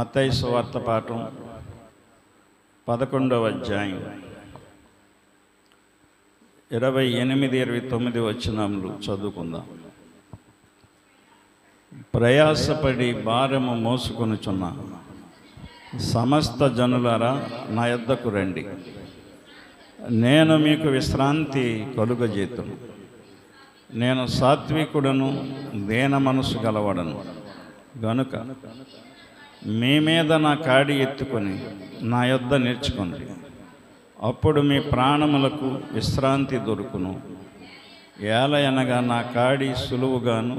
మత్తయి సువార్త పాఠం 11వ అధ్యాయం 28-29 వచనములు చదువుకుందాం. ప్రయాసపడి భారము మోసుకొనుచున్న సమస్త జనులారా నా యొద్దకు రండి, నేను మీకు విశ్రాంతి కలుగజేతును. నేను సాత్వికుడను, దీన మనసు గలవాడను గనుక మీ మీద నా కాడి ఎత్తుకొని నా యొద్ద నేర్చుకోండి, అప్పుడు మీ ప్రాణములకు విశ్రాంతి దొరుకును. ఏలయనగా నా కాడి సులువుగాను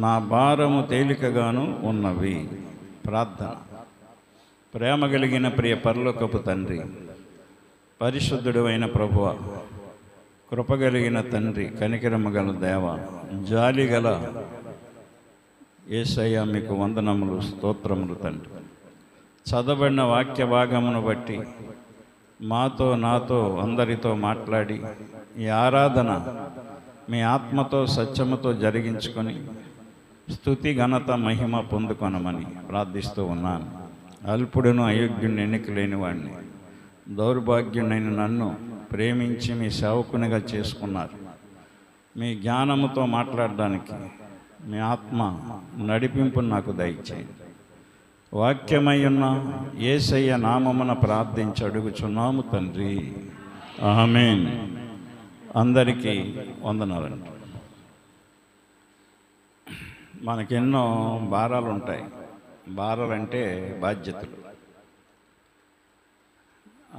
నా భారము తేలికగాను ఉన్నవి. ప్రార్థన. ప్రేమ కలిగిన ప్రియ పరలోకపు తండ్రి, పరిశుద్ధుడు అయిన ప్రభువ, కృపగలిగిన తండ్రి, కనికరము గల దేవ, జాలి గల యేసయ్య, మీకు వందనములు, స్తోత్రములు తండ్రి. చదవబడిన వాక్య భాగమును బట్టి మాతో నాతో అందరితో మాట్లాడి ఈ ఆరాధన మీ ఆత్మతో సత్యముతో జరిగించుకొని స్తుతి ఘనత మహిమ పొందుకొనమని ప్రార్థిస్తూ ఉన్నాను. అల్పుడును అయోగ్యుని ఎన్నికలేని వాడిని, దౌర్భాగ్యునైన నన్ను ప్రేమించి మీ సేవకునిగా చేసుకున్నారు. మీ జ్ఞానముతో మాట్లాడడానికి మీ ఆత్మ నడిపింపు నాకు దయచేయండి. వాక్యమై ఉన్న యేసయ్య నామమున ప్రార్థించి అడుగుచున్నాము తండ్రి, ఆమేన్. అందరికీ వందనాలండి. మనకెన్నో భారాలు ఉంటాయి. భారాలంటే బాధ్యతలు.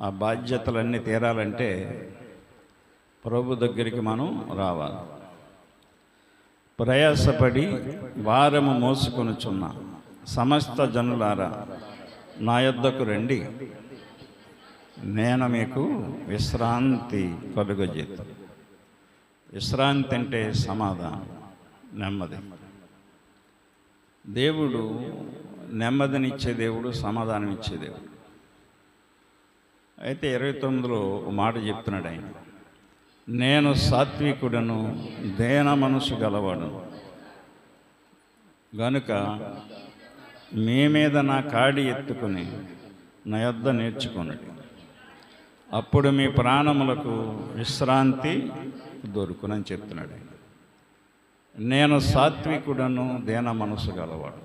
ఆ బాధ్యతలన్నీ తీరాలంటే ప్రభు దగ్గరికి మనం రావాలి. ప్రయాసపడి భారము మోసుకొనుచున్న సమస్త జనులారా నా యొద్దకు రండి, నేను మీకు విశ్రాంతి కలుగజేతును. విశ్రాంతి అంటే సమాధానం, నెమ్మది. దేవుడు నెమ్మదినిచ్చే దేవుడు, సమాధానం ఇచ్చే దేవుడు. అయితే 29లో ఒక మాట చెప్తున్నాడు ఆయన, నేను సాత్వికుడను, దీన మనసు గలవాడను గనుక మీ మీద నా కాడి ఎత్తుకొని నా యొద్ద నేర్చుకొనుడి, అప్పుడు మీ ప్రాణములకు విశ్రాంతి దొరుకునని చెప్తున్నాడు ఆయన. నేను సాత్వికుడను, దీన మనసు గలవాడు.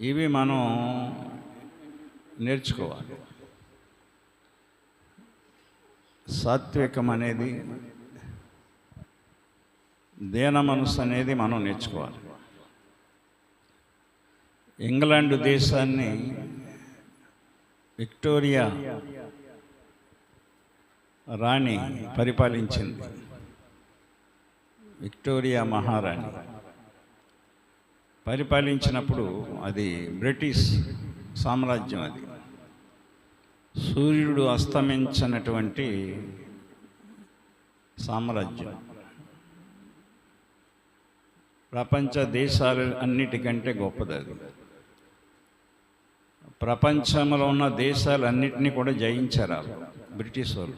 ఇవి మనం నేర్చుకోవాలి. సాత్వికం అనేది, దీన మనసు అనేది మనం నేర్చుకోవాలి. ఇంగ్లాండ్ దేశాన్ని విక్టోరియా రాణి పరిపాలించింది. విక్టోరియా మహారాణి పరిపాలించినప్పుడు అది బ్రిటిష్ సామ్రాజ్యం. అది సూర్యుడు అస్తమించినటువంటి సామ్రాజ్యం. ప్రపంచ దేశాలు అన్నిటికంటే గొప్పది అది. ప్రపంచంలో ఉన్న దేశాలన్నిటినీ కూడా జయించారు బ్రిటిష్ వాళ్ళు.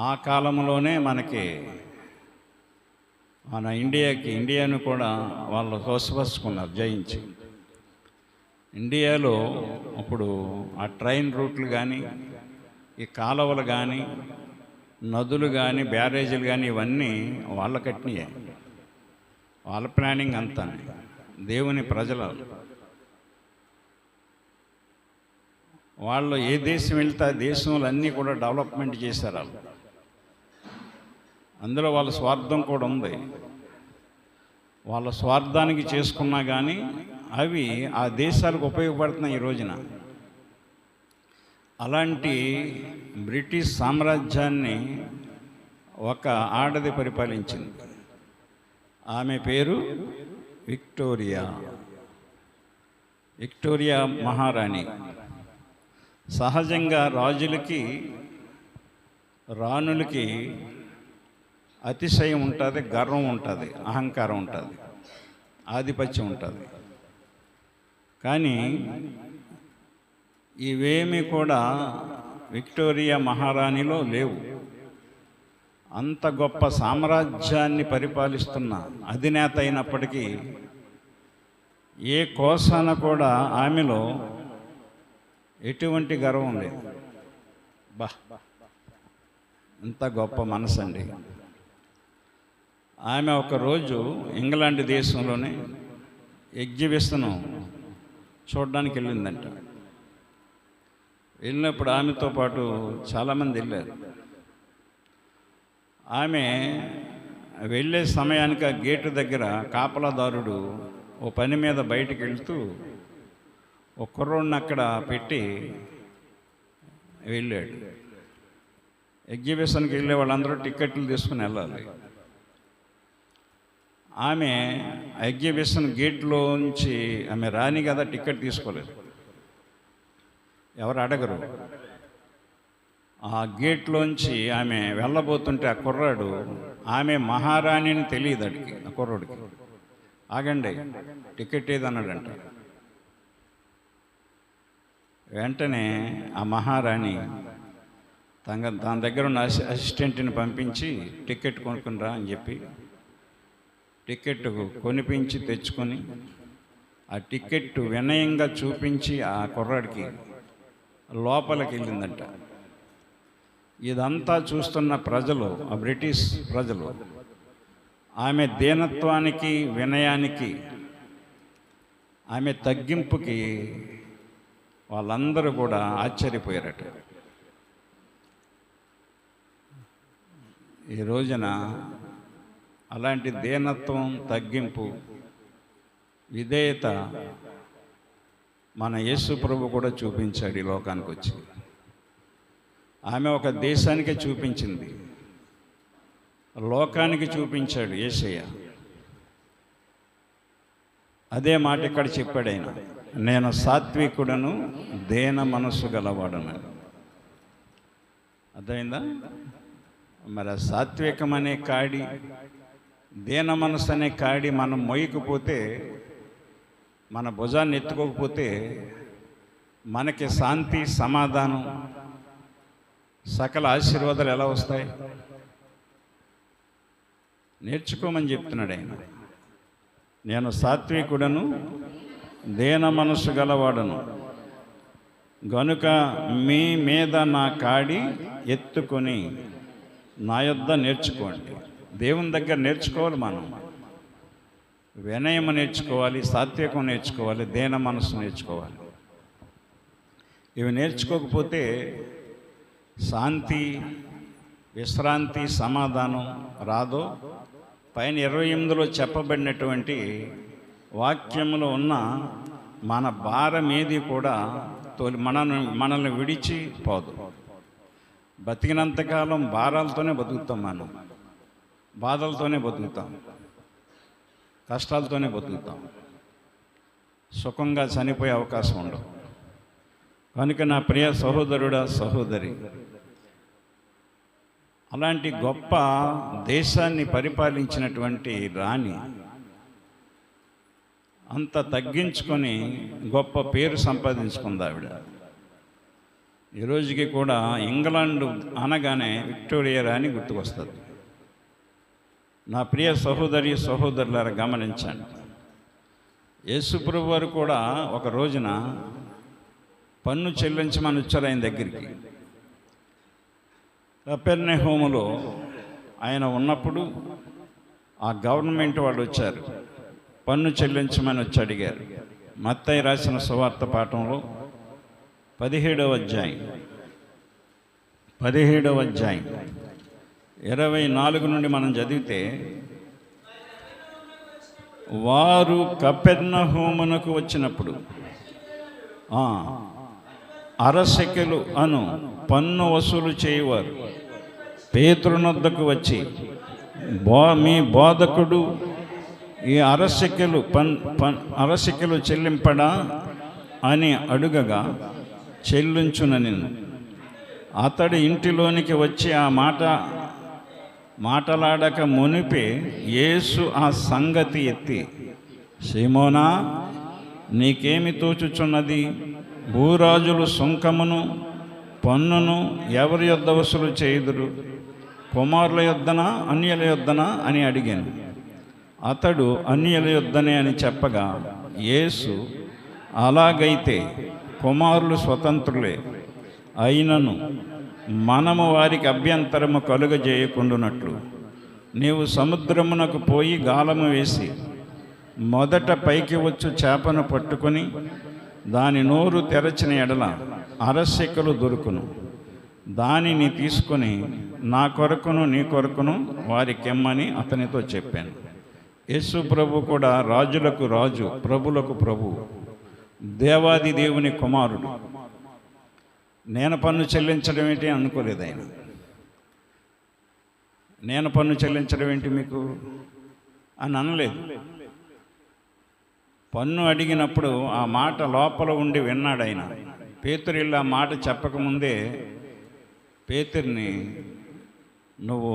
ఆ కాలంలోనే మన ఇండియాను కూడా వాళ్ళు తోసిపరుచుకున్నారు జయించి. ఇండియాలో అప్పుడు ఆ ట్రైన్ రూట్లు కానీ, ఈ కాలువలు కానీ, నదులు కానీ, బ్యారేజీలు కానీ, ఇవన్నీ వాళ్ళ కట్టినయే. వాళ్ళ ప్లానింగ్ అంతా. దేవుని ప్రజలు వాళ్ళు ఏ దేశం వెళ్తే ఆ దేశంలో అన్నీ కూడా డెవలప్మెంట్ చేశారు వాళ్ళు. అందులో వాళ్ళ స్వార్థం కూడా ఉంది. వాళ్ళ స్వార్థానికి చేసుకున్నా కానీ అవి ఆ దేశాలకు ఉపయోగపడుతున్నాయి ఈ రోజున. అలాంటి బ్రిటిష్ సామ్రాజ్యాన్ని ఒక ఆడది పరిపాలించింది. ఆమె పేరు విక్టోరియా. విక్టోరియా మహారాణి. సహజంగా రాజులకి, రాణులకి అతిశయం ఉంటుంది, గర్వం ఉంటుంది, అహంకారం ఉంటుంది, ఆధిపత్యం ఉంటుంది. కానీ ఇవేమీ కూడా విక్టోరియా మహారాణిలో లేవు. అంత గొప్ప సామ్రాజ్యాన్ని పరిపాలిస్తున్న అధినేత అయినప్పటికీ ఏ కోసాన కూడా ఆమెలో ఎటువంటి గర్వం లేదు. బా, ఎంత గొప్ప మనసు అండి. ఆమె ఒకరోజు ఇంగ్లాండ్ దేశంలోనే ఎగ్జిబిషన్ చూడడానికి వెళ్ళిందంట. వెళ్ళినప్పుడు ఆమెతో పాటు చాలామంది వెళ్ళారు. ఆమె వెళ్ళే సమయానికి ఆ గేటు దగ్గర కాపలాదారుడు ఓ పని మీద బయటికి వెళ్తూ ఒక కుర్రోడిని అక్కడ పెట్టి వెళ్ళాడు. ఎగ్జిబిషన్కి వెళ్ళే వాళ్ళందరూ టిక్కెట్లు తీసుకుని వెళ్ళాలి. ఆమె ఎగ్జిబిషన్ గేట్లోంచి ఆమె రాని కదా, టిక్కెట్ తీసుకోలేదు, ఎవరు అడగరు. ఆ గేట్లోంచి ఆమె వెళ్ళబోతుంటే ఆ కుర్రాడు ఆమె మహారాణిని తెలియదు అడిగి ఆ కుర్రాడికి. ఆగండి, టికెట్ ఏదన్నాడంట. వెంటనే ఆ మహారాణి తన దగ్గర ఉన్న అసిస్టెంట్ని పంపించి టికెట్ కొనుక్కునిరా అని చెప్పి టికెట్ కొనిపించి తెచ్చుకొని ఆ టికెట్ వినయంగా చూపించి ఆ కుర్రాడికి లోపలికి వెళ్ళిందంట. ఇదంతా చూస్తున్న ప్రజలు, ఆ బ్రిటిష్ ప్రజలు, ఆమె దీనత్వానికి, వినయానికి, ఆమె తగ్గింపుకి వాళ్ళందరూ కూడా ఆశ్చర్యపోయారట. ఈ రోజున అలాంటి దీనత్వం, తగ్గింపు, విధేయత మన యేసు ప్రభు కూడా చూపించాడు ఈ లోకానికి వచ్చి. ఆమె ఒక దేశానికే చూపించింది, లోకానికి చూపించాడు యేసయ్య. అదే మాట ఇక్కడ చెప్పాడు ఆయన, నేను సాత్వికుడను, దేన మనస్సు గలవాడను. అర్థమైందా? మరి సాత్వికం అనే కాడి, దేన మనస్సు అనే కాడి మనం మొయ్యకపోతే, మన భుజాన్ని ఎత్తుకోకపోతే మనకి శాంతి, సమాధానం, సకల ఆశీర్వాదాలు ఎలా వస్తాయి? నేర్చుకోమని చెప్తున్నాడు ఆయన. నేను సాత్వికుడను, దేన మనస్సు గలవాడను గనుక మీ మీద నా కాడి ఎత్తుకొని నా యొద్ద నేర్చుకోండి. దేవుని దగ్గర నేర్చుకోవాలి మనం. వినయం నేర్చుకోవాలి, సాత్వికం నేర్చుకోవాలి, దేన మనస్సు నేర్చుకోవాలి. ఇవి నేర్చుకోకపోతే శాంతి, విశ్రాంతి, సమాధానం రాదో. పైన 28లో చెప్పబడినటువంటి వాక్యములో ఉన్న మన భారం ఏది కూడా మనల్ని విడిచి పోదు. బతికినంతకాలం భారాలతోనే బతుకుతాం, మనం బాధలతోనే బతుకుతాం, కష్టాలతోనే బతుకుతాం. సుఖంగా చనిపోయే అవకాశం ఉండదు. కనుక నా ప్రియ సహోదరుడా, సహోదరి, అలాంటి గొప్ప దేశాన్ని పరిపాలించినటువంటి రాణి అంత తగ్గించుకొని గొప్ప పేరు సంపాదించుకుంది ఆవిడ. ఈరోజుకి కూడా ఇంగ్లాండ్ అనగానే విక్టోరియా రాణి గుర్తుకొస్తుంది. నా ప్రియ సహోదరి, సహోదరులారా గమనించండి, యేసుప్రభు వారు కూడా ఒక రోజున పన్ను చెల్లించమని వచ్చారు ఆయన దగ్గరికి. కపెర్నహూములో ఆయన ఉన్నప్పుడు ఆ గవర్నమెంట్ వాళ్ళు వచ్చారు, పన్ను చెల్లించమని వచ్చి అడిగారు. మత్తయి రాసిన సువార్త పాఠంలో 17వ అధ్యాయం 24 నుండి మనం చదివితే, వారు కపెర్నహూమునకు వచ్చినప్పుడు అరశెకెలు అను పన్ను వసూలు చేయవారు పేతురునొద్దకు వచ్చి, మీ బోధకుడు ఈ అరశెకెలు చెల్లింపడా అని అడుగగా, చెల్లించునని అతడి ఇంటిలోనికి వచ్చి ఆ మాటలాడక మునిపే యేసు ఆ సంగతి ఎత్తి, సీమోనా, నీకేమి తోచుచున్నది? భూరాజులు సుంకమును పన్నును ఎవరి యొద్ద వసూలు చేయుదురు? కుమారుల యొద్దనా, అన్యుల యొద్దనా అని అడిగాను. అతడు అన్యుల యొద్దనే అని చెప్పగా, యేసు, అలాగైతే కుమారులు స్వతంత్రులే అయినను మనము వారికి అభ్యంతరము కలుగజేయకుండునట్లు నీవు సముద్రమునకు పోయి గాలము వేసి మొదట పైకి వచ్చు చేపను పట్టుకొని దాని నోరు తెరచిన ఎడల అరశెకలు దొరుకును. దానిని తీసుకొని నా కొరకును నీ కొరకును వారికెమ్మని అతనితో చెప్పాను. యేసు ప్రభు కూడా రాజులకు రాజు, ప్రభులకు ప్రభు, దేవాది దేవుని కుమారుడు. నేను పన్ను చెల్లించడం ఏంటి అనుకోలేదు ఆయన. నేను పన్ను చెల్లించడం ఏంటి మీకు అని అనలేదు. పన్ను అడిగినప్పుడు ఆ మాట లోపల ఉండి విన్నాడు ఆయన. పేతురు ఇలా మాట చెప్పకముందే పేతుర్ని, నువ్వు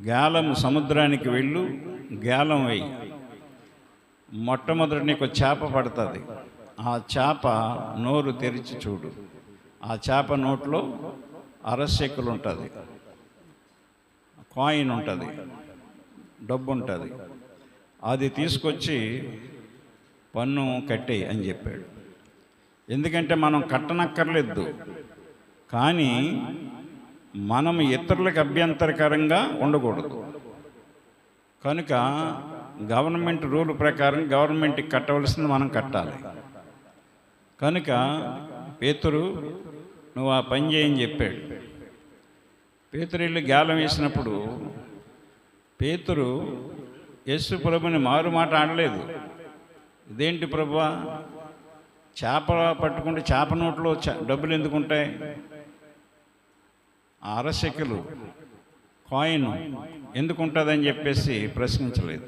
గాలం సముద్రానికి వెళ్ళు, గాలం వేయి, మొట్టమొదటి నీకు చేప పడుతుంది, ఆ చేప నోరు తెరిచి చూడు, ఆ చేప నోట్లో అరశెక్కులు ఉంటుంది, కాయిన్ ఉంటుంది, డబ్బు ఉంటుంది, అది తీసుకొచ్చి పన్ను కట్టేయి అని చెప్పాడు. ఎందుకంటే మనం కట్టనక్కర్లేదు, కానీ మనం ఇతరులకు అభ్యంతరకరంగా ఉండకూడదు. కనుక గవర్నమెంట్ రూల్ ప్రకారం గవర్నమెంట్కి కట్టవలసింది మనం కట్టాలి. కనుక పేతురు, నువ్వు ఆ పని చేయని చెప్పాడు. పేతురు వెళ్ళి గాలం వేసినప్పుడు పేతురు యేసు ప్రభుని మారు మాట ఆడలేదు. ఇదేంటి ప్రభువా, చేప పట్టుకుంటే చేప నోట్లో డబ్బులు ఎందుకు ఉంటాయి, అరశెకలు కాయిన్ ఎందుకు ఉంటుందని చెప్పేసి ప్రశ్నించలేదు.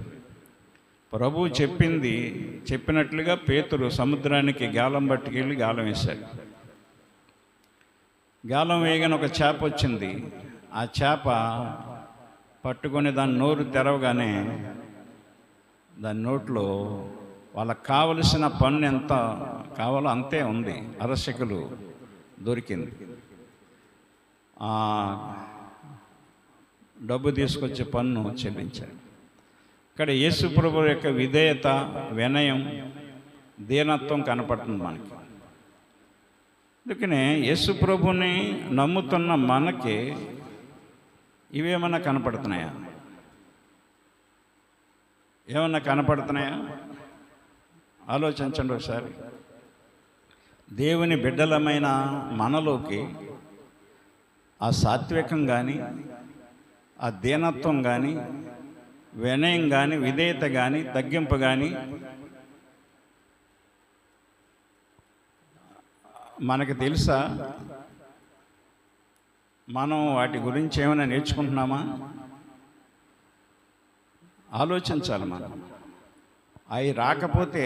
ప్రభు చెప్పినట్లుగా పేతురు సముద్రానికి గాలం పట్టుకెళ్ళి గాలం వేశాడు. గాలం వేయగానే ఒక చేప వచ్చింది. ఆ చేప పట్టుకొని దాని నోరు తెరవగానే దాని నోట్లో వాళ్ళకి కావలసిన పన్ను ఎంత కావాలో అంతే ఉంది, అరశెకలు దొరికింది. డబ్బు తీసుకొచ్చి పన్ను చెల్లించాడు. ఇక్కడ యేసు ప్రభు యొక్క విధేయత, వినయం, దీనత్వం కనపడుతుంది మనకి. అందుకనే యేసు ప్రభుని నమ్ముతున్న మనకి ఇవేమన్నా కనపడుతున్నాయా? ఏమన్నా కనపడుతున్నాయా? ఆలోచించండి ఒకసారి. దేవుని బిడ్డలమైన మనలోకి ఆ సాత్వికం కానీ, ఆ దీనత్వం కానీ, వినయం కానీ, విధేయత కానీ, తగ్గింపు కానీ మనకు తెలుసా? మనం వాటి గురించి ఏమైనా నేర్చుకుంటున్నామా? ఆలోచించాలి మనం. అవి రాకపోతే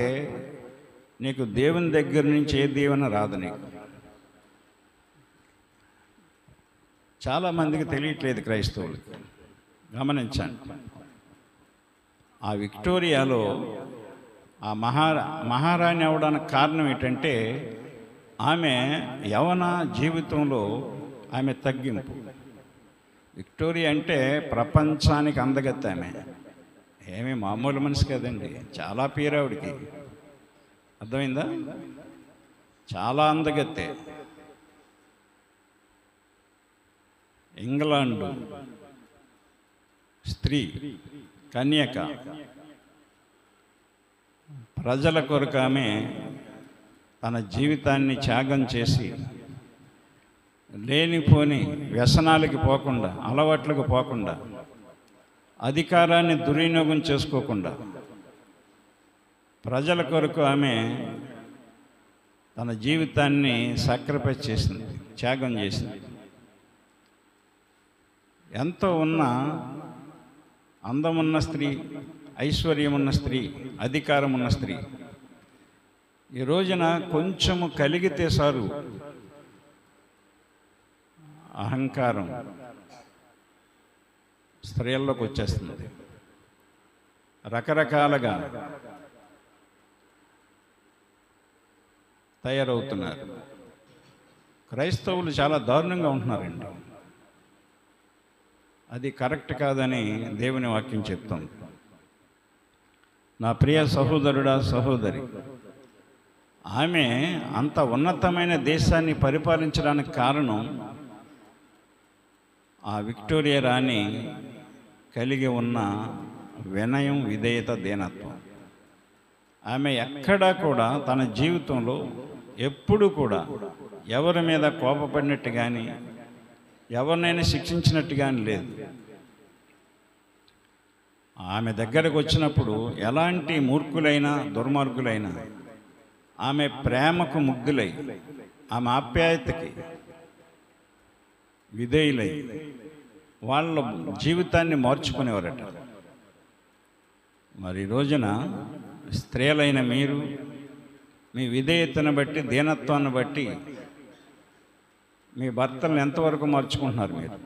నీకు దేవుని దగ్గర నుంచి ఏ దీవెన రాదు. నీకు చాలామందికి తెలియట్లేదు, క్రైస్తవులకి. గమనించండి. ఆ విక్టోరియాలో ఆ మహారాణి అవడానికి కారణం ఏంటంటే ఆమె యవన జీవితంలో ఆమె తగ్గింపు. విక్టోరియా అంటే ప్రపంచానికి అందగత్తే. ఆమె ఏమీ మామూలు మనిషి కదండి, చాలా పీరావుడికి. అర్థమైందా? చాలా అందగత్తే. ఇంగ్లాండ్ స్త్రీ, కన్యక. ప్రజల కొరకు ఆమె తన జీవితాన్ని త్యాగం చేసి లేనిపోని వ్యసనాలకి పోకుండా, అలవాట్లకు పోకుండా, అధికారాన్ని దుర్వినియోగం చేసుకోకుండా ప్రజల కొరకు ఆమె తన జీవితాన్ని సాక్రిఫైస్ చేసింది, త్యాగం చేసింది. ఎంతో ఉన్న అందమున్న స్త్రీ, ఐశ్వర్యం ఉన్న స్త్రీ, అధికారం ఉన్న స్త్రీ, ఈ రోజున కొంచెము కలిగితే సారు అహంకారం స్త్రీల్లోకి వచ్చేస్తుంది. రకరకాలుగా తయారవుతున్నారు. క్రైస్తవులు చాలా దారుణంగా ఉంటున్నారండి. అది కరెక్ట్ కాదని దేవుని వాక్యం చెప్తుంది. నా ప్రియ సహోదరుడా, సహోదరి, ఆమె అంత ఉన్నతమైన దేశాన్ని పరిపాలించడానికి కారణం ఆ విక్టోరియా రాణి కలిగి ఉన్న వినయం, విధేయత, దీనత్వం. ఆమె ఎక్కడా కూడా తన జీవితంలో ఎప్పుడు కూడా ఎవరి మీద కోపపడినట్టు కానీ ఎవరినైనా శిక్షించినట్టు కానీ లేదు. ఆమె దగ్గరకు వచ్చినప్పుడు ఎలాంటి మూర్ఖులైనా దుర్మార్గులైనా ఆమె ప్రేమకు ముగ్ధులై, ఆమె ఆప్యాయతకి విధేయులై వాళ్ళ జీవితాన్ని మార్చుకునేవారట. మరి ఈ రోజున స్త్రీలైన మీరు మీ విధేయతను బట్టి, దీనత్వాన్ని బట్టి మీ భర్తలను ఎంతవరకు మార్చుకుంటున్నారు? మీరు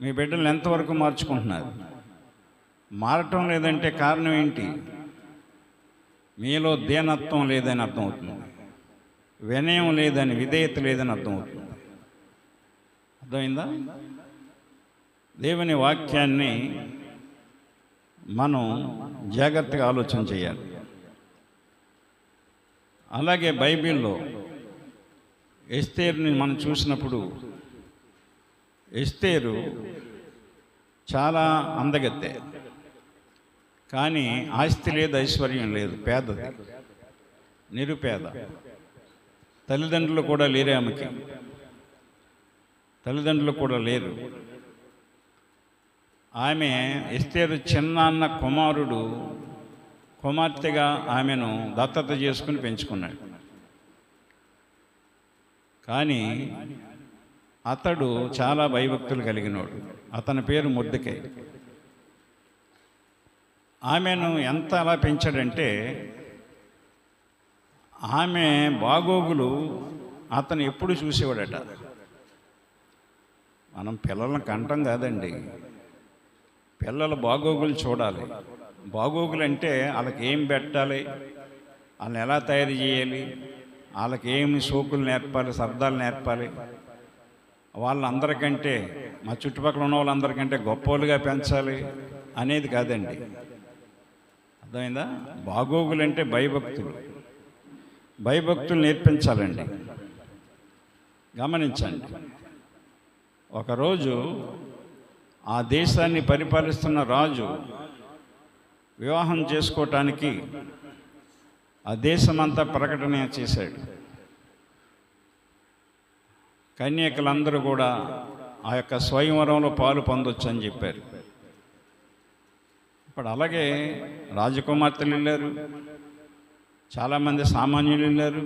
మీ బిడ్డలను ఎంతవరకు మార్చుకుంటున్నారు? మారటం లేదంటే కారణం ఏంటి? మీలో దీనత్వం లేదని అర్థమవుతుంది, వినయం లేదని, విధేయత లేదని అర్థమవుతుంది. అర్థమైందా? దేవుని వాక్యాన్ని మనం జాగ్రత్తగా ఆలోచన చేయాలి. అలాగే బైబిల్లో ఎస్తేరుని మనం చూసినప్పుడు ఎస్తేరు చాలా అందగత్తె, కానీ ఆస్తి లేదు, ఐశ్వర్యం లేదు, పేదది, నిరుపేద. తల్లిదండ్రులు కూడా లేరే, ఆమెకి తల్లిదండ్రులు కూడా లేరు. ఆమె ఎస్తేరు చిన్నాన్న కుమార్తెగా ఆమెను దత్తత చేసుకుని పెంచుకున్నాడు. కానీ అతడు చాలా భయభక్తులు కలిగినోడు. అతని పేరు మొర్దెకై. ఆమెను ఎంత అలా పెంచాడంటే ఆమె బాగోగులు అతను ఎప్పుడు చూసేవాడట. మనం పిల్లలను కంటం కాదండి, పిల్లల బాగోగులు చూడాలి. బాగోగులు అంటే వాళ్ళకి ఏం పెట్టాలి, వాళ్ళని ఎలా తయారు చేయాలి, వాళ్ళకి ఏమి సోకులు నేర్పాలి, శబ్దాలు నేర్పాలి, వాళ్ళందరికంటే, మా చుట్టుపక్కల ఉన్న వాళ్ళందరికంటే గొప్పలుగా పెంచాలి అనేది కాదండి. అర్థమైందా? బాగోగులు అంటే భయభక్తులు నేర్పించాలండి. గమనించండి. ఒకరోజు ఆ దేశాన్ని పరిపాలిస్తున్న రాజు వివాహం చేసుకోవటానికి ఆ దేశమంతా ప్రకటన చేశాడు. కన్యకలందరూ కూడా ఆ యొక్క స్వయంవరంలో పాలు పొందొచ్చు అని చెప్పారు. ఇప్పుడు అలాగే రాజకుమార్తెలు వెళ్ళారు, చాలామంది సామాన్యులు వెళ్ళారు,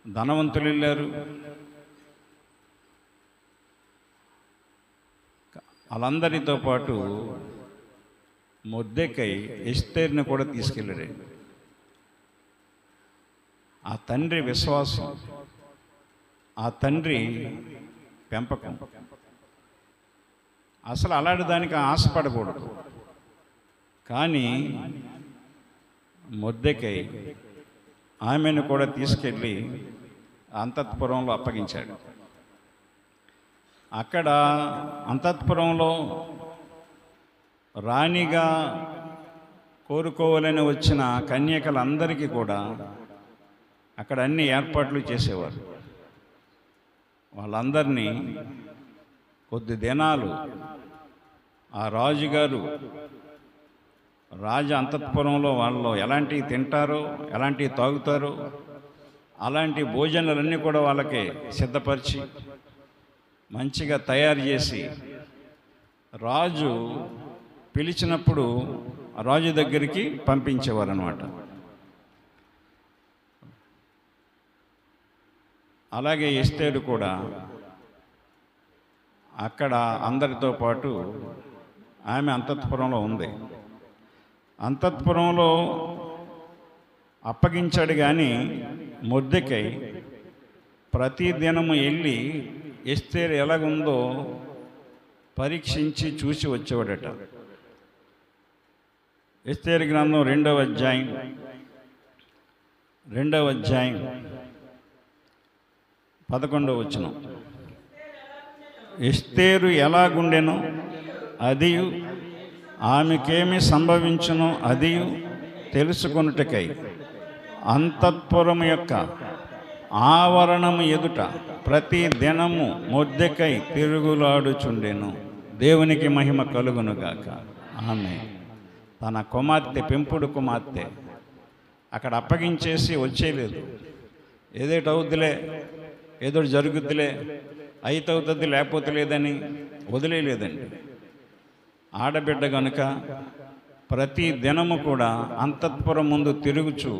ధనవంతులు వెళ్ళారు. వాళ్ళందరితో పాటు మొర్దెకై ఎస్తేరుని కూడా తీసుకెళ్ళాడు. ఆ తండ్రి విశ్వాసం, ఆ తండ్రి పెంపకం, అసలు అలాంటి దానికి ఆశపడకూడదు. కానీ మొర్దెకై ఆమెను కూడా తీసుకెళ్ళి అంతఃపురంలో అప్పగించాడు. అక్కడ అంతఃపురంలో రాణిగా కోరుకోవాలని వచ్చిన కన్యకలందరికీ కూడా అక్కడ అన్ని ఏర్పాట్లు చేసేవారు. వాళ్ళందరినీ కొద్ది దినాలు ఆ రాజుగారు రాజ అంతఃపురంలో వాళ్ళు ఎలాంటివి తింటారో, ఎలాంటివి తాగుతారో అలాంటి భోజనాలన్నీ కూడా వాళ్ళకి సిద్ధపరిచి మంచిగా తయారు చేసి రాజు పిలిచినప్పుడు రాజు దగ్గరికి పంపించేవారు అన్నమాట. అలాగే ఎస్తేరు కూడా అక్కడ అందరితో పాటు ఆమె అంతఃపురంలో ఉంది. అంతఃపురంలో అప్పగించాడు. కానీ మొర్దెకై ప్రతి దినము వెళ్ళి ఎస్తేరు ఎలాగుందో పరీక్షించి చూసి వచ్చేవాడట. ఎస్తేరు గ్రంథం 2వ అధ్యాయం 11వ వచనం. ఎస్తేరు ఎలాగుండెనో అది ఆమెకేమి సంభవించునో అది తెలుసుకొనుటకై అంతఃపురము యొక్క ఆవరణము ఎదుట ప్రతి దినము మొర్దెకై తిరుగులాడుచుండెను. దేవునికి మహిమ కలుగునుగాక. ఆమె తన కుమార్తె, పెంపుడు కుమార్తె అక్కడ అప్పగించేసి వచ్చేయలేదు. ఏదేటి అవుద్దిలే, ఏదో జరుగుద్దిలే, అయితే అవుతుంది లేకపోతే లేదని వదిలేయలేదండి. ఆడబిడ్డ గనుక ప్రతి దినము కూడా అంతఃపురం ముందు తిరుగుచు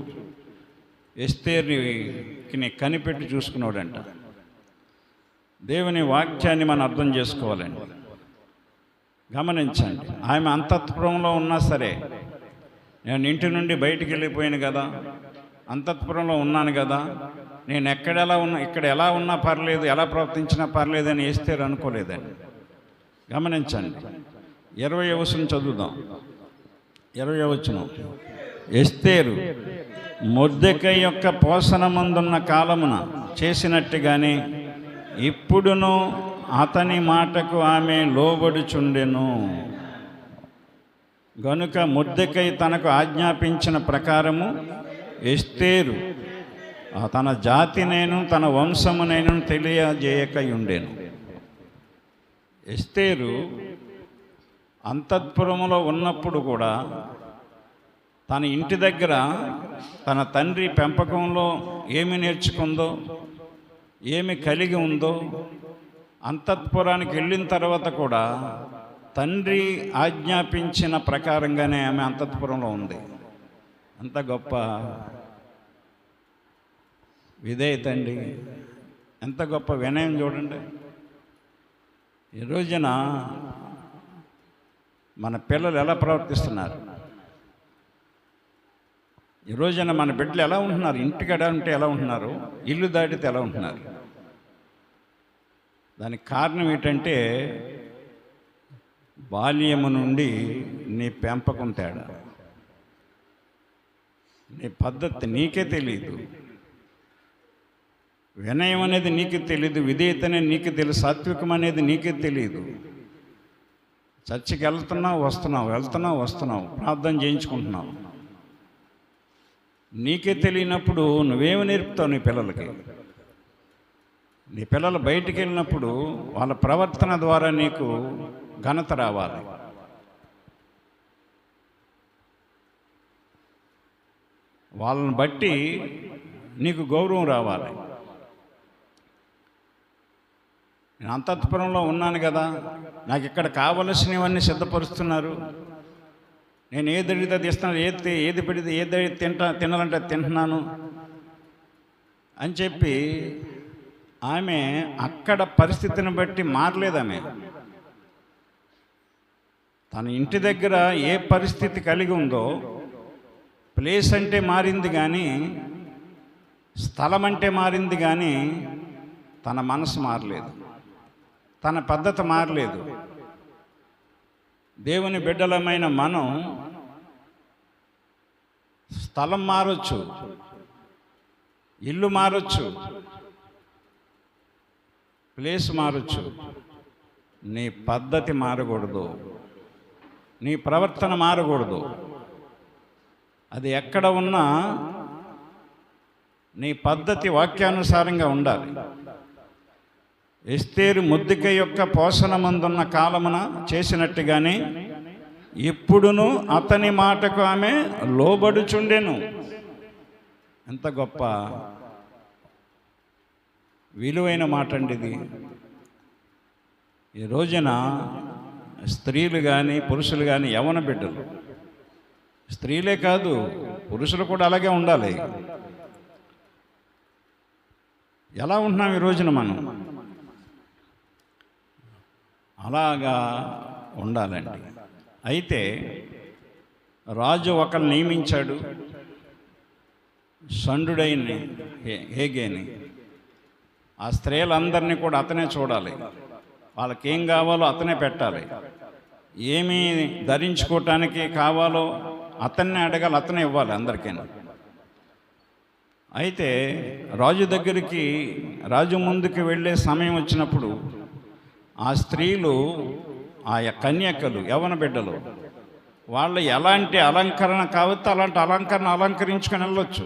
ఎస్తేరుని కనిపెట్టి చూసుకున్నాడంట. దేవుని వాక్యాన్ని మనం అర్థం చేసుకోవాలండి. గమనించండి, ఆమె అంతఃపురంలో ఉన్నా సరే, నేను ఇంటి నుండి బయటికి వెళ్ళిపోయాను కదా, అంతఃపురంలో ఉన్నాను కదా, నేను ఇక్కడ ఎలా ఉన్నా పర్లేదు, ఎలా ప్రవర్తించినా పర్లేదని ఎస్తేరు అనుకోలేదండి. గమనించండి, 20వ వచనం చదువుదాం. 20వ వచనం, ఎస్తేరు మొర్దెకై యొక్క పోషణమందున్న కాలమున చేసినట్టుగానే ఇప్పుడును అతని మాటకు ఆమె లోబడుచుండెను. గనుక మొర్దెకై తనకు ఆజ్ఞాపించిన ప్రకారము ఎస్తేరు తన జాతినైను తన వంశమునైను తెలియజేయకయుండెను. ఎస్తేరు అంతఃపురములో ఉన్నప్పుడు కూడా తన ఇంటి దగ్గర తన తండ్రి పెంపకంలో ఏమి నేర్చుకుందో, ఏమి కలిగి ఉందో, అంతఃపురానికి వెళ్ళిన తర్వాత కూడా తండ్రి ఆజ్ఞాపించిన ప్రకారంగానే ఆమె అంతఃపురంలో ఉంది. అంత గొప్ప విధేయత అండి, ఎంత గొప్ప వినయం చూడండి. ఈ రోజున మన పిల్లలు ఎలా ప్రవర్తిస్తున్నారు, ఈ రోజున మన బిడ్డలు ఎలా ఉంటున్నారు, ఇంటికాడ ఉంటే ఎలా ఉంటున్నారు, ఇల్లు దాటితే ఎలా ఉంటున్నారు. దానికి కారణం ఏంటంటే బాల్యము నుండి నీ పెంపకం తేడా, నీ పద్ధతి నీకే తెలియదు, వినయం అనేది నీకు తెలియదు, విధేయత అనేది నీకు తెలియదు, సాత్వికం అనేది నీకే తెలియదు. చర్చికి వెళ్తున్నావు వస్తున్నావు, ప్రార్థన చేయించుకుంటున్నావు, నీకే తెలియనప్పుడు నువ్వేమి నేర్పుతావు నీ పిల్లలకి? నీ పిల్లలు బయటికి వెళ్ళినప్పుడు వాళ్ళ ప్రవర్తన ద్వారా నీకు ఘనత రావాలి. వాళ్ళని బట్టి నీకు గౌరవం రావాలి. నేను అంతఃపురంలో ఉన్నాను కదా, నాకు ఇక్కడ కావలసినవన్నీ సిద్ధపరుస్తున్నారు, నేను ఏది అడిగితే అది ఇస్తున్నాను, ఏది పెడితే ఏది తినాలంటే తింటున్నాను అని చెప్పి ఆమె అక్కడ పరిస్థితిని బట్టి మారలేదు. ఆమె తన ఇంటి దగ్గర ఏ పరిస్థితి కలిగి ఉందో ప్లేస్ అంటే మారింది కానీ, స్థలం అంటే మారింది కానీ తన మనసు మారలేదు, తన పద్ధతి మారలేదు. దేవుని బిడ్డలమైన మనం స్థలం మారొచ్చు, ఇల్లు మారొచ్చు, ప్లేస్ మారొచ్చు, నీ పద్ధతి మారకూడదు, నీ ప్రవర్తన మారకూడదు. అది ఎక్కడ ఉన్నా నీ పద్ధతి వాక్యానుసారంగా ఉండాలి. ఎస్తేరు మొర్దెకై యొక్క పోషణమందున్న కాలమున చేసినట్టుగానే ఇప్పుడును అతని మాటకు ఆమె లోబడుచుండెను. ఎంత గొప్ప విలువైన మాట అండి ఇది. ఈ రోజున స్త్రీలు కానీ పురుషులు కానీ యవ్వన బిడ్డలు, స్త్రీలే కాదు పురుషులు కూడా అలాగే ఉండాలి. ఎలా ఉంటున్నాం ఈ రోజున మనం? అలాగా ఉండాలండి. అయితే రాజు ఒకరు నియమించాడు, షండుడైన హేగేని. ఆ స్త్రీలందరినీ కూడా అతనే చూడాలి, వాళ్ళకి ఏం కావాలో అతనే పెట్టాలి, ఏమి ధరించుకోవటానికి కావాలో అతన్నే అడగాలి, అతనే ఇవ్వాలి అందరికైనా. అయితే రాజు దగ్గరికి, రాజు ముందుకు వెళ్ళే సమయం వచ్చినప్పుడు ఆ స్త్రీలు, ఆ కన్యకలు, యవ్వన బిడ్డలు వాళ్ళు ఎలాంటి అలంకరణ కావద్దు అలాంటి అలంకరణ అలంకరించుకొని వెళ్ళొచ్చు.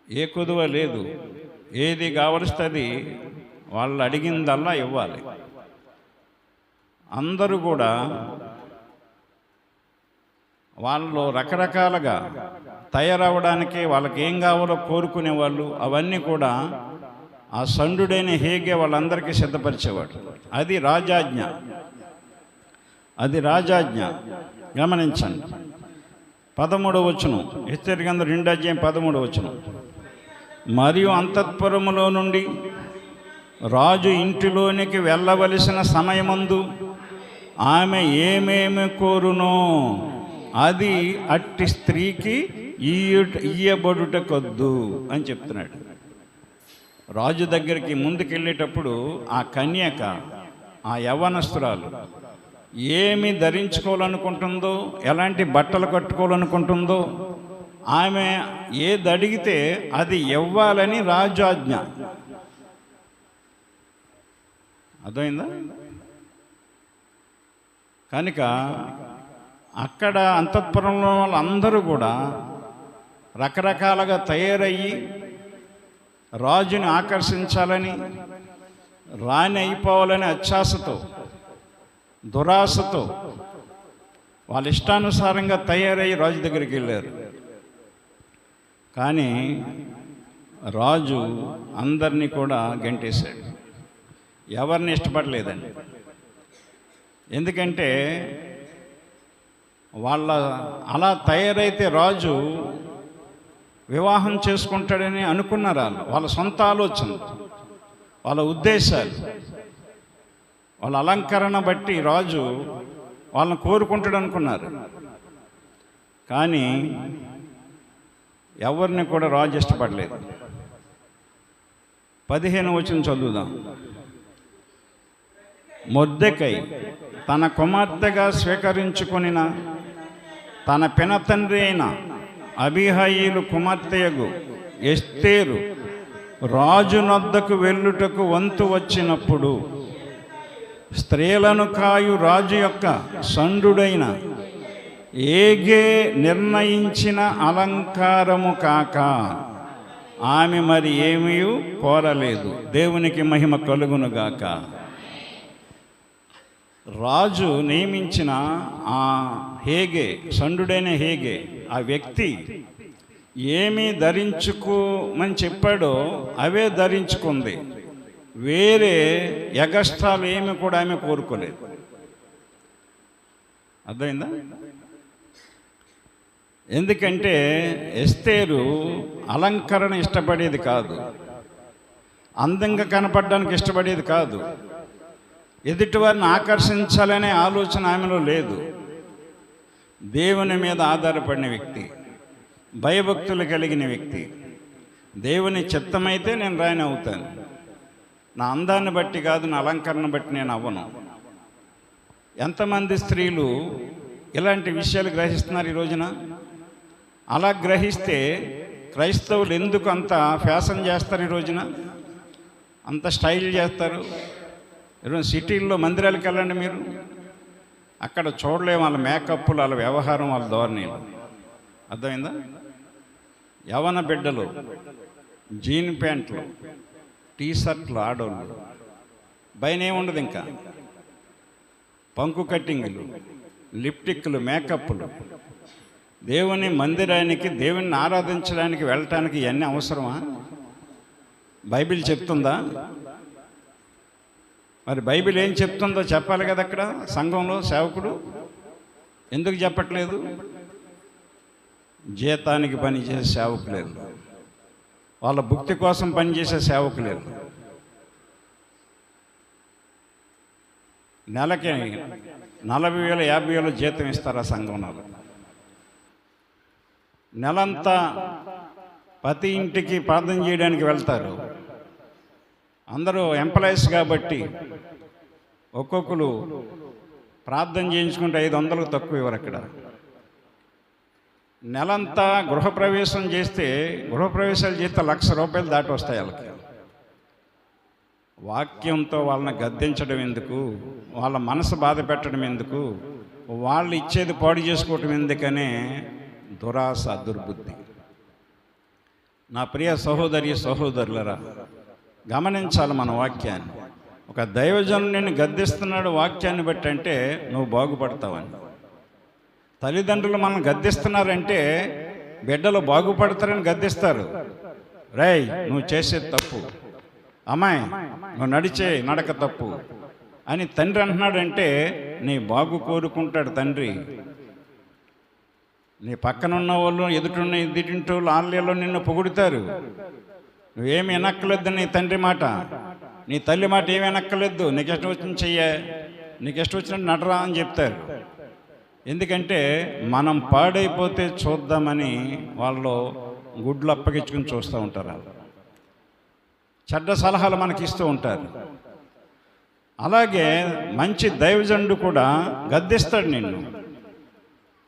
ఏ కుదువ లేదు. ఏది కావలిస్తే అది వాళ్ళు అడిగిందల్లా ఇవ్వాలి. అందరూ కూడా వాళ్ళు రకరకాలుగా తయారవడానికి వాళ్ళకి ఏం కావాలో కోరుకునేవాళ్ళు. అవన్నీ కూడా ఆ సండుడైన హేగే వాళ్ళందరికీ సిద్ధపరిచేవాడు. అది రాజాజ్ఞ, అది రాజాజ్ఞ. గమనించండి. 13వ వచనం, హెచ్చరిక గ్రంథం 2వ అధ్యాయం 13వ వచనం. మరియు అంతఃపురములో నుండి రాజు ఇంటిలోనికి వెళ్ళవలసిన సమయమందు ఆమె ఏమేమి కోరునో అది అట్టి స్త్రీకి ఇయ్యబడుటకొద్దు అని చెప్తున్నాడు. రాజు దగ్గరికి ముందుకెళ్ళేటప్పుడు ఆ కన్యక, ఆ యవ్వనస్తురాలు ఏమి ధరించుకోవాలనుకుంటుందో, ఎలాంటి బట్టలు కట్టుకోవాలనుకుంటుందో, ఆమె ఏది అడిగితే అది ఇవ్వాలని రాజాజ్ఞ. అర్థమైందా? కనుక అక్కడ అంతఃపురంలో వాళ్ళందరూ కూడా రకరకాలుగా తయారయ్యి రాజుని ఆకర్షించాలని, రాణి అయిపోవాలని అత్యాశతో, దురాశతో వాళ్ళ ఇష్టానుసారంగా తయారయ్యి రాజు దగ్గరికి వెళ్ళారు. కానీ రాజు అందరినీ కూడా గెంటేశాడు. ఎవరిని ఇష్టపడలేదండి. ఎందుకంటే వాళ్ళ అలా తయారైతే రాజు వివాహం చేసుకుంటాడని అనుకున్నారు. వాళ్ళ సొంత ఆలోచన, వాళ్ళ ఉద్దేశాలు, వాళ్ళ అలంకరణ బట్టి రాజు వాళ్ళని కోరుకుంటాడు అనుకున్నారు. కానీ ఎవరిని కూడా రాజు ఇష్టపడలేదు. 15వ వచనం చదువుదాం. మొర్దెకై తన కుమార్తెగా స్వీకరించుకొనిన తన పినతండ్రి అయిన అబీహయీలు కుమార్తెయగు ఎస్తేరు రాజు నొద్దకు వెళ్ళుటకు వంతు వచ్చినప్పుడు స్త్రీలను కాయు రాజు యొక్క సండుడైన ఏగే నిర్ణయించిన అలంకారము కాక ఆమె మరి ఏమీ కోరలేదు. దేవునికి మహిమ కలుగునుగాక. రాజు నియమించిన ఆ హేగే, సండుడైన హేగే, ఆ వ్యక్తి ఏమి ధరించుకోమని చెప్పాడో అవే ధరించుకుంది. వేరే ఎగస్ట్రాలు ఏమి కూడా ఆమె కోరుకోలేదు. అర్థమైందా? ఎందుకంటే ఎస్తేరు అలంకరణ ఇష్టపడేది కాదు, అందంగా కనపడడానికి ఇష్టపడేది కాదు, ఎదుటివారిని ఆకర్షించాలనే ఆలోచన ఆమెలో లేదు. దేవుని మీద ఆధారపడిన వ్యక్తి, భయభక్తులు కలిగిన వ్యక్తి. దేవుని చిత్తమైతే నేను రాయని అవుతాను. నా అందాన్ని బట్టి కాదు, నా అలంకరణ బట్టి నేను అవ్వను. ఎంతమంది స్త్రీలు ఇలాంటి విషయాలు గ్రహిస్తున్నారు ఈ రోజున? అలా గ్రహిస్తే క్రైస్తవులు ఎందుకు అంత ఫ్యాషన్ చేస్తారు ఈ రోజున, అంత స్టైల్ చేస్తారు? ఈరోజు సిటీల్లో మందిరాలకు వెళ్ళండి మీరు, అక్కడ చూడలేము వాళ్ళ మేకప్లు, వాళ్ళ వ్యవహారం, వాళ్ళ ధోరణిలు. అర్థమైందా? యవన బిడ్డలు జీన్ ప్యాంట్లు, టీ షర్ట్లు, ఆడోళ్ళు పైన ఏముండదు, ఇంకా పంకు కట్టింగులు, లిప్టిక్లు, మేకప్లు. దేవుని మందిరానికి, దేవుని ఆరాధించడానికి వెళ్ళటానికి ఇవన్నీ అవసరమా? బైబిల్ చెప్తుందా? మరి బైబిల్ ఏం చెప్తుందో చెప్పాలి కదా. అక్కడ సంఘంలో సేవకుడు ఎందుకు చెప్పట్లేదు? జీతానికి పనిచేసే సేవకులేదు, వాళ్ళ భుక్తి కోసం పనిచేసే సేవకులేదు. నెలకి 40,000 50,000 జీతం ఇస్తారు ఆ సంఘంలో. నెలంతా ప్రతి ఇంటికి ప్రార్థన చేయడానికి వెళ్తారు. అందరూ ఎంప్లాయీస్ కాబట్టి ఒక్కొక్కరు ప్రార్థన చేయించుకుంటే 500కు తక్కువ ఇవ్వరు. అక్కడ నెలంతా గృహప్రవేశం చేస్తే, గృహప్రవేశాలు చేస్తే ₹1,00,000 దాటి వస్తాయి వాళ్ళకి. వాక్యంతో వాళ్ళని గద్దించడం ఎందుకు? వాళ్ళ మనసు బాధ పెట్టడం ఎందుకు? వాళ్ళు ఇచ్చేది పాడు చేసుకోవటం ఎందుకనే దురాశ, దుర్బుద్ధి. నా ప్రియ సహోదరి సహోదరులరా, గమనించాలి మన వాక్యాన్ని. ఒక దైవజనుడు నిన్ను గద్దిస్తున్నాడు వాక్యాన్ని బట్టి అంటే నువ్వు బాగుపడతావని. తల్లిదండ్రులు మనల్ని గద్దిస్తున్నారంటే బిడ్డలు బాగుపడతారని గద్దిస్తారు. రేయ్, నువ్వు చేసేది తప్పు, అమ్మాయి నువ్వు నడిచే నడక తప్పు అని తండ్రి అంటున్నాడంటే నీ బాగు కోరుకుంటాడు తండ్రి. నీ పక్కనున్న వాళ్ళు, ఎదుటిన్న ఎదుటింటి వాళ్ళు, ఆలయాల్లో నిన్ను పొగుడుతారు. నువ్వేమి వినక్కలేదు నీ తండ్రి మాట, నీ తల్లి మాట ఏమి వినక్కలేదు. నీకు ఇష్టం వచ్చిన చెయ్యే, నీకు ఇష్టం వచ్చినట్టు నడరా అని చెప్తారు. ఎందుకంటే మనం పాడైపోతే చూద్దామని వాళ్ళు గుడ్లు అప్పగించుకుని చూస్తూ ఉంటారు. చెడ్డ సలహాలు మనకి ఇస్తూ ఉంటారు. అలాగే మంచి దైవజనుడు కూడా గద్దిస్తాడు నిన్ను,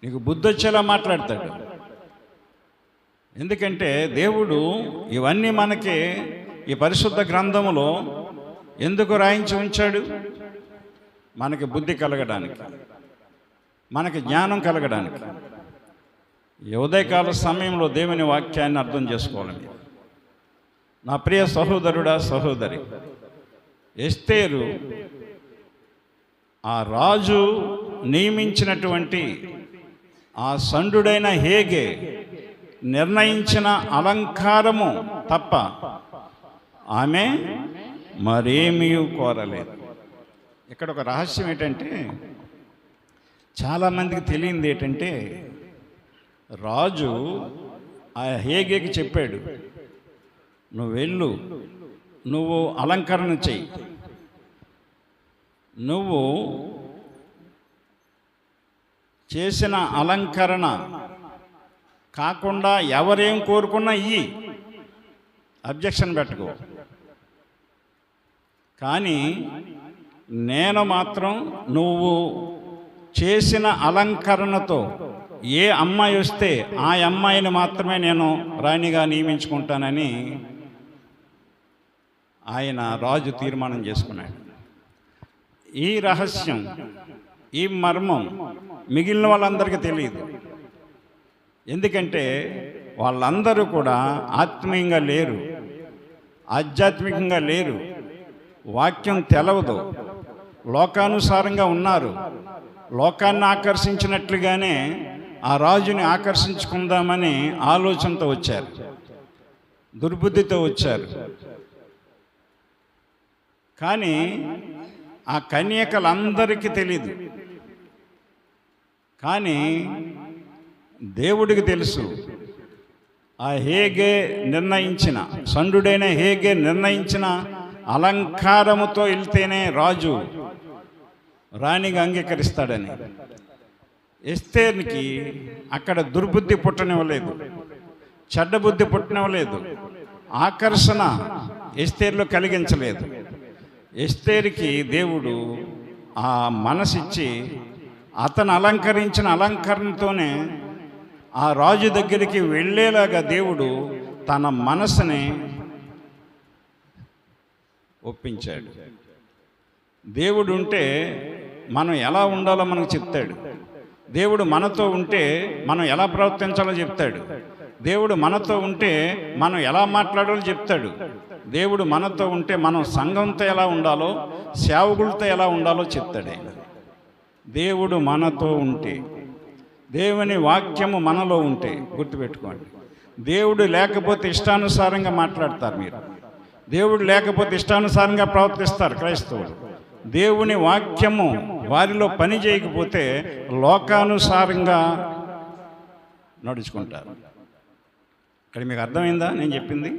నీకు బుద్ధి వచ్చేలా మాట్లాడతాడు. ఎందుకంటే దేవుడు ఇవన్నీ మనకి ఈ పరిశుద్ధ గ్రంథములో ఎందుకు రాయించి ఉంచాడు? మనకి బుద్ధి కలగడానికి, మనకి జ్ఞానం కలగడానికి. ఈ ఉదయకాల సమయంలో దేవుని వాక్యాన్ని అర్థం చేసుకోవాలి. నా ప్రియ సహోదరుడా సహోదరి, ఎస్తేరు ఆ రాజు నియమించినటువంటి ఆ సండుడైన హేగే నిర్ణయించిన అలంకారము తప్ప ఆమె మరేమీ కోరలేదు. ఇక్కడ ఒక రహస్యం ఏంటంటే, చాలామందికి తెలియంది ఏంటంటే, రాజు ఆ హేగేకి చెప్పాడు, నువ్వు వెళ్ళు, నువ్వు అలంకరణ చెయ్యి, నువ్వు చేసిన అలంకరణ కాకుండా ఎవరేం కోరుకున్నా ఇయ్యి, అబ్జెక్షన్ పెట్టుకో. కానీ నేను మాత్రం నువ్వు చేసిన అలంకరణతో ఏ అమ్మాయి వస్తే ఆ అమ్మాయిని మాత్రమే నేను రాణిగా నియమించుకుంటానని ఆయన రాజు తీర్మానం చేసుకున్నాడు. ఈ రహస్యం, ఈ మర్మం మిగిలిన వాళ్ళందరికీ తెలియదు. ఎందుకంటే వాళ్ళందరూ కూడా ఆత్మీయంగా లేరు, ఆధ్యాత్మికంగా లేరు, వాక్యం తెలవదు, లోకానుసారంగా ఉన్నారు. లోకాన్ని ఆకర్షించినట్లుగానే ఆ రాజుని ఆకర్షించుకుందామని ఆలోచనతో వచ్చారు, దుర్బుద్ధితో వచ్చారు. కానీ ఆ కన్యకలందరికీ తెలీదు. కానీ దేవుడికి తెలుసు. ఆ హేగే నిర్ణయించిన, సండుడైన హేగే నిర్ణయించిన అలంకారముతో వెళ్తేనే రాజు రాణిగా అంగీకరిస్తాడని. ఎస్తేర్కి అక్కడ దుర్బుద్ధి పుట్టనివ్వలేదు, చెడ్డ బుద్ధి పుట్టనివ్వలేదు, ఆకర్షణ ఎస్తేర్లో కలిగించలేదు. ఎస్తేర్కి దేవుడు ఆ మనసిచ్చి అతను అలంకరించిన అలంకరణతోనే ఆ రాజు దగ్గరికి వెళ్ళేలాగా దేవుడు తన మనసుని ఒప్పించాడు. దేవుడు ఉంటే మనం ఎలా ఉండాలో మనకు చెప్తాడు. దేవుడు మనతో ఉంటే మనం ఎలా ప్రవర్తించాలో చెప్తాడు. దేవుడు మనతో ఉంటే మనం ఎలా మాట్లాడాలో చెప్తాడు. దేవుడు మనతో ఉంటే మనం సంఘంతో ఎలా ఉండాలో, సేవకులతో ఎలా ఉండాలో చెప్తాడు. దేవుడు మనతో ఉంటే, దేవుని వాక్యము మనలో ఉంటే, గుర్తుపెట్టుకోండి. దేవుడు లేకపోతే ఇష్టానుసారంగా మాట్లాడతారు మీరు, దేవుడు లేకపోతే ఇష్టానుసారంగా ప్రవర్తిస్తారు క్రైస్తవులు. దేవుని వాక్యము వారిలో పని చేయకపోతే లోకానుసారంగా నడుచుకుంటారు. ఇక్కడ మీకు అర్థమైందా నేను చెప్పింది?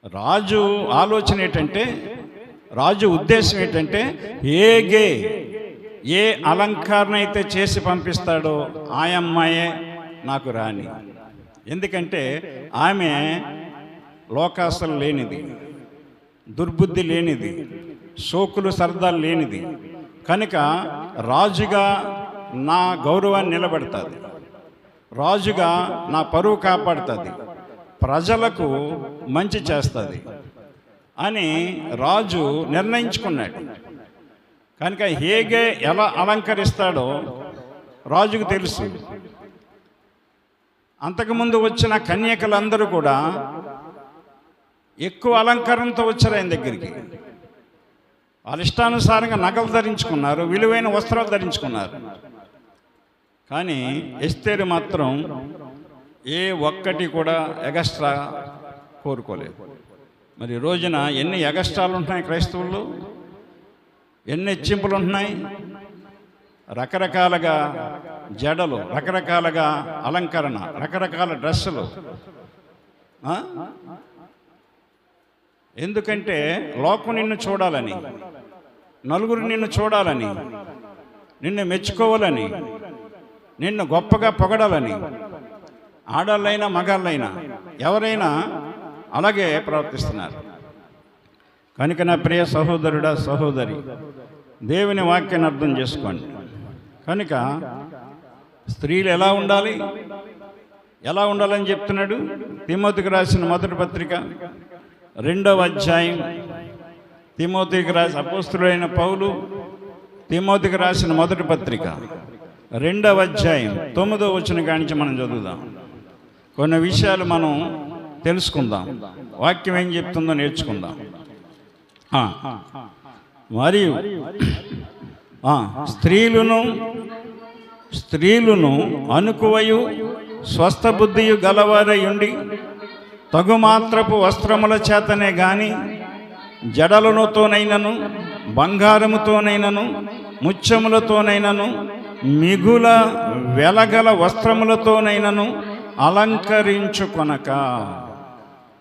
రాజు ఆలోచన ఏంటంటే, రాజు ఉద్దేశం ఏంటంటే, ఏ అలంకరణ అయితే చేసి పంపిస్తాడో ఆ అమ్మాయే నాకు రాణి. ఎందుకంటే ఆమె లోకాసలు లేనిది, దుర్బుద్ధి లేనిది, సోకులు సరదాలు లేనిది. కనుక రాజుగా నా గౌరవాన్ని నిలబెడుతుంది, రాజుగా నా పరువు కాపాడుతుంది, ప్రజలకు మంచి చేస్తుంది అని రాజు నిర్ణయించుకున్నాడు. కనుక హేగే ఎలా అలంకరిస్తాడో రాజుకు తెలుసు. అంతకుముందు వచ్చిన కన్యకలందరూ కూడా ఎక్కువ అలంకరణతో వచ్చారు ఆయన దగ్గరికి. వాళ్ళ ఇష్టానుసారంగా నగలు ధరించుకున్నారు, విలువైన వస్త్రాలు ధరించుకున్నారు. కానీ ఎస్తేరు మాత్రం ఏ ఒక్కటి కూడా ఎగస్ట్రా కోరుకోలేదు. మరి రోజున ఎన్ని ఎగస్ట్రాలు ఉంటున్నాయి క్రైస్తవుల్లో, ఎన్ని హెచ్చింపులు ఉంటున్నాయి. రకరకాలుగా జడలు, రకరకాలుగా అలంకరణ, రకరకాల డ్రెస్సులు. ఎందుకంటే లోకం నిన్ను చూడాలని, నలుగురు నిన్ను చూడాలని, నిన్ను మెచ్చుకోవాలని, నిన్ను గొప్పగా పొగడాలని. ఆడళ్ళైనా మగాళ్ళైనా ఎవరైనా అలాగే ప్రవర్తిస్తున్నారు. కనుక నా ప్రియ సహోదరుడా, సహోదరి, దేవుని వాక్యాన్ని అర్థం చేసుకోండి. కనుక స్త్రీలు ఎలా ఉండాలి, ఎలా ఉండాలని చెప్తున్నాడు. తిమోతికి రాసిన మొదటి పత్రిక 2వ అధ్యాయం, తిమోతికి రాసి అపోస్తులైన పౌలు తిమోతికి రాసిన మొదటి పత్రిక 2వ అధ్యాయం 9వ వచనం కానించి మనం చదువుదాం. కొన్ని విషయాలు మనం తెలుసుకుందాం, వాక్యం ఏం చెప్తుందో నేర్చుకుందాం. మరియు స్త్రీలను అనుకువయు స్వస్థ బుద్ధియు గలవారయుండి తగుమాత్రపు వస్త్రముల చేతనే గాని జడలతోనైనను బంగారముతోనైనను ముత్యములతోనైనను మిగుల వెలగల వస్త్రములతోనైనను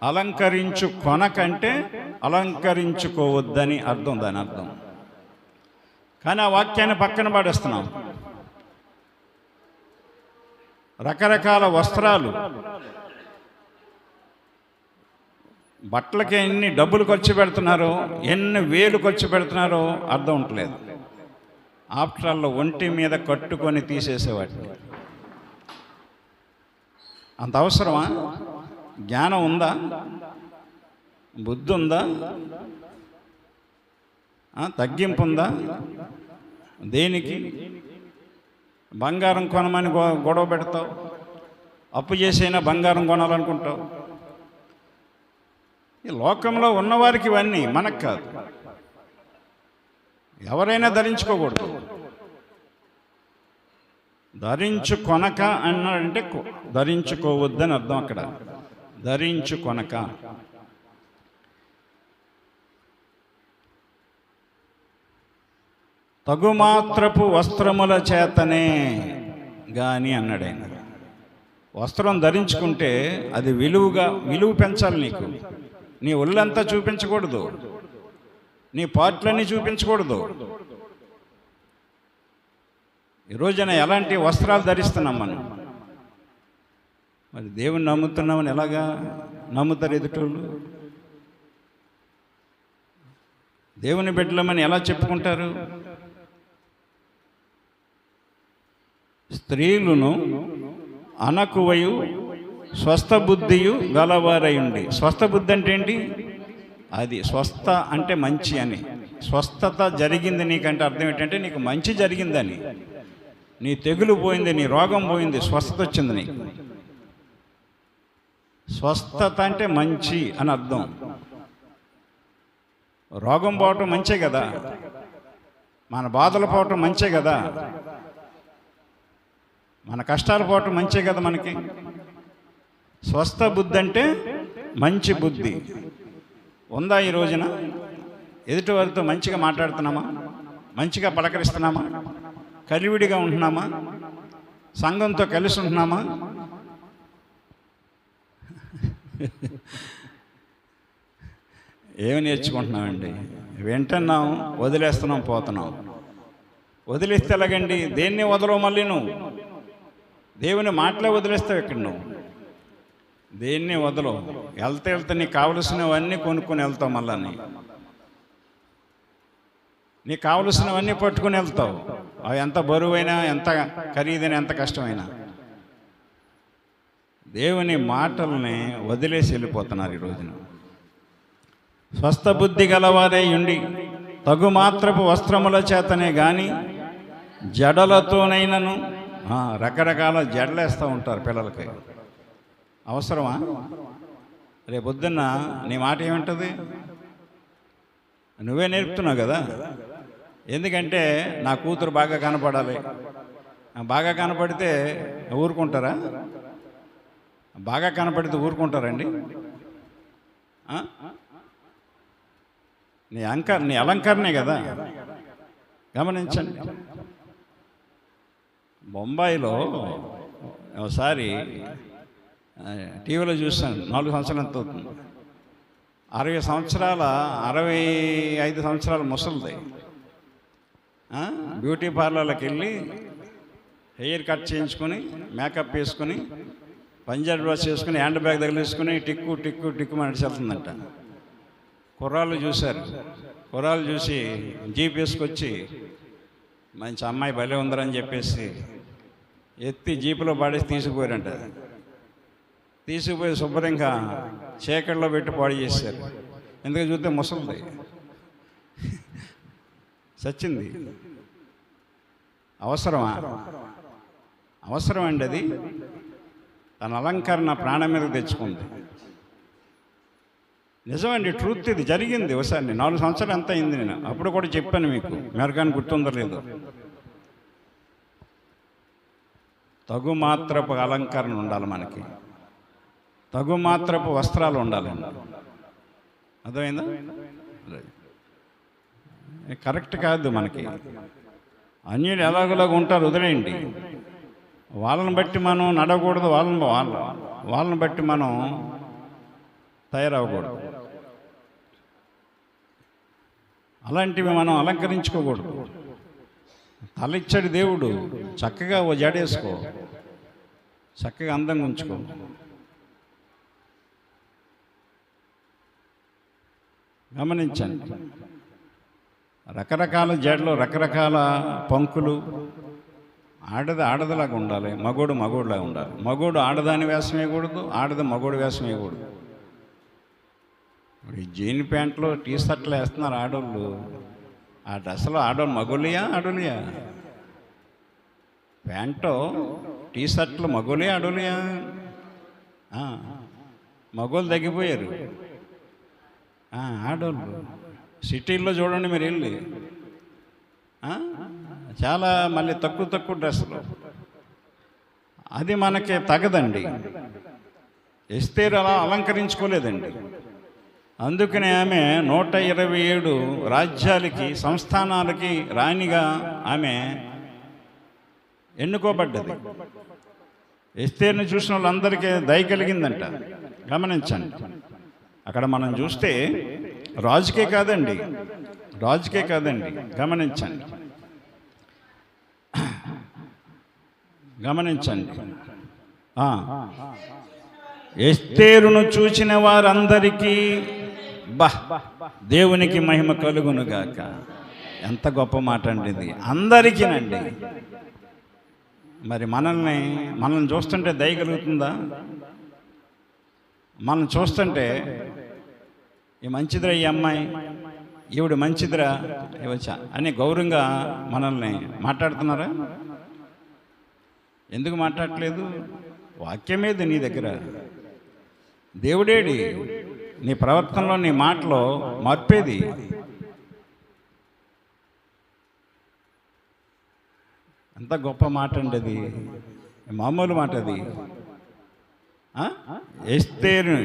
అలంకరించుకొనకంటే అలంకరించుకోవద్దని అర్థం, దాని అర్థం. కానీ ఆ వాక్యాన్ని పక్కన పడేస్తున్నాం. రకరకాల వస్త్రాలు, బట్టలకి ఎన్ని డబ్బులు ఖర్చు పెడుతున్నారో, ఎన్ని వేలు ఖర్చు పెడుతున్నారో అర్థం ఉండలేదు. ఆఫ్టర్ ఆల్ ఒంటి మీద కట్టుకొని తీసేసేవాటిని. అంత అవసరమా? జ్ఞానం ఉందా? బుద్ధి ఉందా? తగ్గింపు ఉందా? దేనికి? బంగారం కొనమని గొడవ పెడతావు, అప్పు చేసైనా బంగారం కొనాలనుకుంటావు. ఈ లోకంలో ఉన్నవారికి ఇవన్నీ, మనకు కాదు. ఎవరైనా ధరించుకోకూడదు. ధరించుకొనక అన్నాడంటే ధరించుకోవద్దని అర్థం. అక్కడ ధరించుకొనక. తగుమాత్రపు వస్త్రముల చేతనే గాని అన్నాడు ఆయన. వస్త్రం ధరించుకుంటే అది విలువ పెంచాలి. నీకు నీ ఒళ్ళంతా చూపించకూడదు, నీ పార్ట్లన్నీ చూపించకూడదు. ఈ రోజున ఎలాంటి వస్త్రాలు ధరిస్తున్నాం మనం? మరి దేవుని నమ్ముతున్నామని ఎలాగా నమ్ముతారు ఎదుటోళ్ళు? దేవుని బిడ్డలమని ఎలా చెప్పుకుంటారు? స్త్రీలను అనకువయు స్వస్థ బుద్ధియు గలవారయుండి. స్వస్థ బుద్ధి అంటే ఏంటి? అది స్వస్థ అంటే మంచి అని. స్వస్థత జరిగింది నీకంటే అర్థం ఏంటంటే నీకు మంచి జరిగిందని. నీ తెగులు పోయింది, నీ రోగం పోయింది, స్వస్థత వచ్చింది నీకు. స్వస్థత అంటే మంచి అని అర్థం. రోగం పోవటం మంచే కదా, మన బాధలు పోవటం మంచే కదా, మన కష్టాలు పోవటం మంచే కదా మనకి. స్వస్థ బుద్ధి అంటే మంచి బుద్ధి ఉందా? ఈ రోజున ఎదుటి వారితో మంచిగా మాట్లాడుతున్నామా? మంచిగా పలకరిస్తున్నామా? కలివిడిగా ఉంటున్నామా? సంఘంతో కలిసి ఉంటున్నామా? ఏమి నేర్చుకుంటున్నామండి? వింటున్నాం, వదిలేస్తున్నాం, పోతున్నాం. వదిలేస్తే ఎలాగండి? దేన్ని వదలవు? మళ్ళీ నువ్వు దేవుని మాటలే వదిలేస్తావు. ఇక్కడ నువ్వు దేన్ని వదలవు. వెళ్తే నీకు కావలసినవన్నీ కొనుక్కొని వెళ్తావు. మళ్ళీ నీకు కావలసినవన్నీ పట్టుకుని వెళ్తావు. అవి ఎంత బరువైనా, ఎంత ఖరీదైనా, ఎంత కష్టమైనా. దేవుని మాటల్ని వదిలేసి వెళ్ళిపోతున్నారు ఈ రోజున. స్వస్థ బుద్ధి గలవారే ఉండి తగుమాత్రపు వస్త్రముల చేతనే కానీ జడలతోనైనను రకరకాల జడలేస్తూ ఉంటారు పిల్లలకి. అవసరమా? రేపొద్దున్న నీ మాట ఏమంటుంది? నువ్వే నేర్పుతున్నావు కదా. ఎందుకంటే నా కూతురు బాగా కనపడాలి. బాగా కనపడితే ఊరుకుంటారా? బాగా కనపడితే ఊరుకుంటారండి? నీ అలంకరణే కదా. గమనించండి. బొంబాయిలో ఒకసారి టీవీలో చూస్తాను. 4 సంవత్సరాలు ఎంత అవుతుంది, 65 సంవత్సరాల ముసలిది బ్యూటీ పార్లర్లకు వెళ్ళి హెయిర్ కట్ చేయించుకొని, మేకప్ వేసుకొని, పంజాబీ డ్రెస్ వేసుకుని, హ్యాండ్ బ్యాగ్ తగిలేసుకుని టిక్కు టిక్కు టిక్కు నడిచెళ్తుందంట. కుర్రాళ్ళు చూశారు. కుర్రాళ్ళు చూసి జీప్ వేసుకొచ్చి మంచి అమ్మాయి భలే ఉందరని చెప్పేసి ఎత్తి జీపులో పాడేసి తీసుకుపోయారంట. తీసుకుపోయి శుభ్రంగా చీకట్లో పెట్టి పాడు చేశారు. ఎందుకు చూస్తే ముసలిది చచ్చింది. అవసరమా? అవసరం అండి. అది తన అలంకరణ ప్రాణం మీద తెచ్చుకుంది. నిజమండి, ట్రూత్. ఇది జరిగింది. ఒకసారి 4 సంవత్సరాలు ఎంత అయింది, నేను అప్పుడు కూడా చెప్పాను మీకు. మెరకాని గుర్తుందో లేదు. తగుమాత్రపు అలంకరణ ఉండాలి మనకి. తగుమాత్రపు వస్త్రాలు ఉండాలండి. అర్థమైందా? కరెక్ట్ కాదు మనకి. అన్యులు ఎలాగోలాగా ఉంటారు, వదిలేయండి. వాళ్ళని బట్టి మనం నడవకూడదు. వాళ్ళని బట్టి మనం తయారవ్వకూడదు. అలాంటివి మనం అలంకరించుకోకూడదు. తలిచ్చాడు దేవుడు, చక్కగా ఓ జడేసుకో, చక్కగా అందంగా ఉంచుకో. గమనించండి. రకరకాల జడలు, రకరకాల పంకులు. ఆడదిలాగా ఉండాలి, మగోడులాగా ఉండాలి. మగోడు ఆడదాని వేషం వేయకూడదు, ఆడది మగోడు వేషం వేయకూడదు. ఇప్పుడు ఈ జీన్ ప్యాంట్లు, టీ షర్ట్లు వేస్తున్నారు ఆడోళ్ళు. ఆ డ్రెస్సులో ఆడోళ్ళు మగోళ్ళియా ఆడోళ్ళియా? ప్యాంటు టీ షర్ట్లు మగోళ్ళియా ఆడోళ్ళియా? మగోళ్ళు తగ్గిపోయారు. ఆడోళ్ళు సిటీల్లో చూడండి మీరు వెళ్ళి, చాలా మళ్ళీ తక్కువ డ్రెస్సులు. అది మనకి తగదండి. ఎస్తేరు అలా అలంకరించుకోలేదండి. అందుకనే ఆమె 127 రాజ్యాలకి, సంస్థానాలకి రాణిగా ఆమె ఎన్నుకోబడ్డది. ఎస్తేరుని చూసిన వాళ్ళందరికీ దయ కలిగిందంట. గమనించండి. అక్కడ మనం చూస్తే రాజుకే కాదండి, గమనించండి. ఎస్తేరును చూచిన వారందరికీ దేవునికి మహిమ కలుగునుగాక. ఎంత గొప్ప మాట అండి ఇది. అందరికీనండి. మరి మనల్ని చూస్తుంటే దయ కలుగుతుందా? మనం చూస్తుంటే ఈ మంచిదిరా, ఈ అమ్మాయి, ఈవిడ మంచిదిరా, ఇవచ్చా అని గౌరవంగా మనల్ని మాట్లాడుతున్నారా? ఎందుకు మాట్లాడట్లేదు? వాక్యమేది నీ దగ్గర. దేవుడేడి నీ ప్రవర్తనలో, నీ మాటలో మార్పేది. ఎంత గొప్ప మాట అండి అది. మామూలు మాట అది. ఎస్తేరు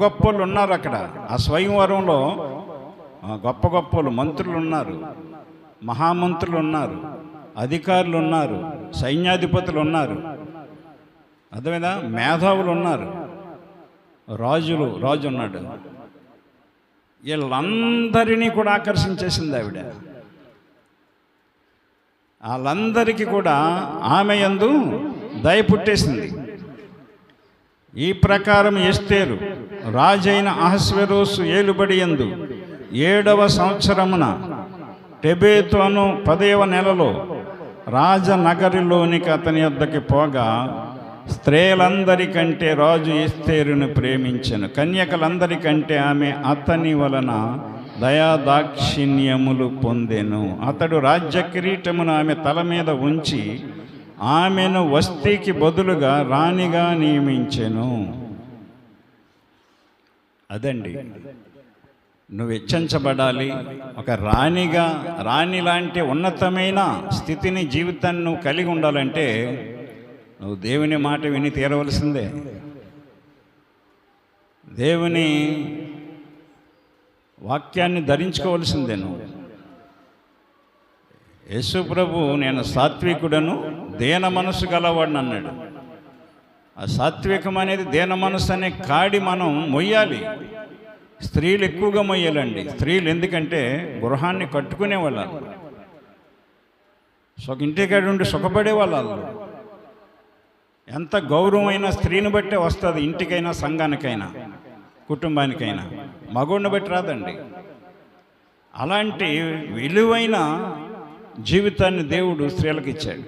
గొప్పలు ఉన్నారు అక్కడ. ఆ స్వయంవరంలో గొప్పలు మంత్రులు ఉన్నారు, మహామంత్రులు ఉన్నారు, అధికారులు ఉన్నారు, సైన్యాధిపతులు ఉన్నారు, అర్థమైందా? మేధావులు ఉన్నారు, రాజు ఉన్నాడు. వీళ్ళందరినీ కూడా ఆకర్షించేసింది ఆవిడ. వాళ్ళందరికీ కూడా ఆమె యందు దయ పుట్టేసింది. ఈ ప్రకారం ఎస్తేరు రాజైన అహస్వేరోసు ఏలుబడి యందు 7వ సంవత్సరమున టెబెతు అను 10వ నెలలో రాజనగరిలోనికి అతని యొద్దకి పోగా, స్త్రీలందరికంటే రాజు ఎస్తేరును ప్రేమించెను. కన్యకలందరికంటే ఆమె అతని వలన దయాదాక్షిణ్యములు పొందెను. అతడు రాజ్య కిరీటమును ఆమె తల మీద ఉంచి ఆమెను వస్తీకి బదులుగా రాణిగా నియమించెను. అదండి, నువ్వు హెచ్చించబడాలి, ఒక రాణిగా, రాణి లాంటి ఉన్నతమైన స్థితిని, జీవితాన్ని నువ్వు కలిగి ఉండాలంటే నువ్వు దేవుని మాట విని తీరవలసిందే. దేవుని వాక్యాన్ని ధరించుకోవలసిందే. నువ్వు యేసు ప్రభు నేను సాత్వికుడను దేన మనసు గలవాడిని అన్నాడు. ఆ సాత్వికం అనేది దేన మనసు అనే కాడి మనం మొయ్యాలి. స్త్రీలు ఎక్కువగా మొయ్యాలండి. స్త్రీలు ఎందుకంటే గృహాన్ని కట్టుకునే వాళ్ళు, ఇంటికాడ ఉండి సుఖపడే వాళ్ళు. ఎంత గౌరవమైన స్త్రీని బట్టే వస్తుంది, ఇంటికైనా, సంఘానికైనా, కుటుంబానికైనా. మగోడిని బట్టి రాదండి. అలాంటి విలువైన జీవితాన్ని దేవుడు స్త్రీలకు ఇచ్చాడు.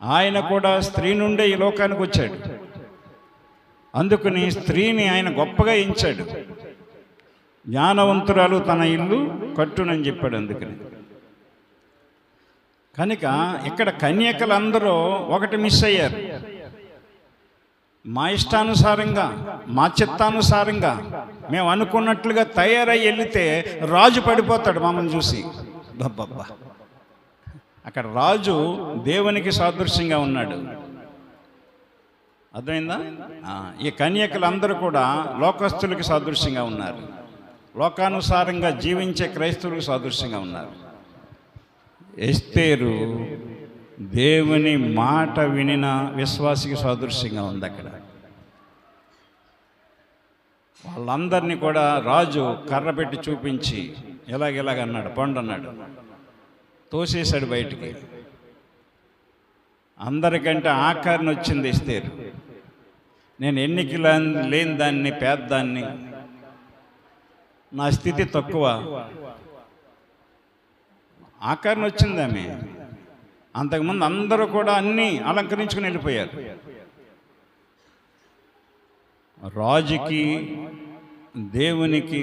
ఆయన కూడా స్త్రీ నుండే ఈ లోకానికి వచ్చాడు. అందుకని స్త్రీని ఆయన గొప్పగా ఎంచాడు. జ్ఞానవంతురాలు తన ఇల్లు కట్టునని చెప్పాడు. అందుకని కనుక ఇక్కడ కన్యకలందరూ ఒకటి మిస్ అయ్యారు. మా ఇష్టానుసారంగా, మా చిత్తానుసారంగా మేము అనుకున్నట్లుగా తయారై వెళితే రాజు పడిపోతాడు మమ్మల్ని చూసి. బాబ్బా, అక్కడ రాజు దేవునికి సాదృశ్యంగా ఉన్నాడు. అర్థమైందా? ఈ కన్యకలందరూ కూడా లోకస్తులకి సాదృశ్యంగా ఉన్నారు. లోకానుసారంగా జీవించే క్రైస్తవులకు సాదృశ్యంగా ఉన్నారు. ఎస్తేరు దేవుని మాట వినిన విశ్వాసికి సాదృశ్యంగా ఉంది. అక్కడ వాళ్ళందరినీ కూడా రాజు కర్ర పెట్టి చూపించి ఎలాగన్నాడు, పండు అన్నాడు, తోసేశాడు బయటికి. అందరికంటే ఆఖరిని వచ్చింది ఎస్తేరు. నేను ఎన్నిక లేని దాన్ని, పేదదాన్ని, నా స్థితి తక్కువ, ఆఖరిని వచ్చింది ఆమె. అంతకుముందు అందరూ కూడా అన్నీ అలంకరించుకుని వెళ్ళిపోయారు. రాజుకి, దేవునికి,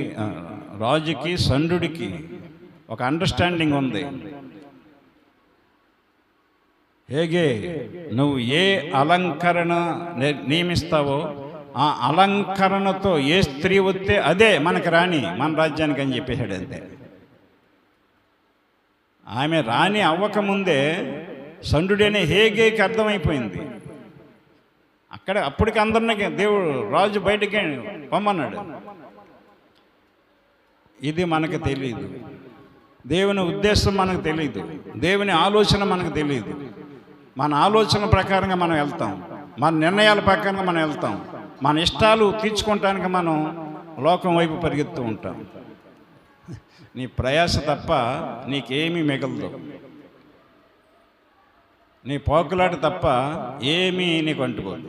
రాజుకి సండుడికి ఒక అండర్స్టాండింగ్ ఉంది. హేగే నువ్వు ఏ అలంకరణ నియమిస్తావో ఆ అలంకరణతో ఏ స్త్రీ వస్తే అదే మనకు రాణి, మన రాజ్యానికి అని చెప్పేశాడు. అంతే. ఆమె రాణి అవ్వకముందే సండుడనే హేగేకి అర్థమైపోయింది. అప్పటికి అందరినీ దేవుడు, రాజు బయటికి పొమ్మన్నాడు. ఇది మనకు తెలియదు. దేవుని ఉద్దేశం మనకు తెలియదు. దేవుని ఆలోచన మనకు తెలియదు. మన ఆలోచన ప్రకారంగా మనం వెళ్తాం, మన నిర్ణయాల ప్రకారంగా మనం వెళ్తాం, మన ఇష్టాలు తీర్చుకోవటానికి మనం లోకం వైపు పరిగెత్తూ ఉంటాం. నీ ప్రయాస తప్ప నీకేమీ మిగలదు. నీ పోకులాట తప్ప ఏమీ నీకు అంటుకోదు.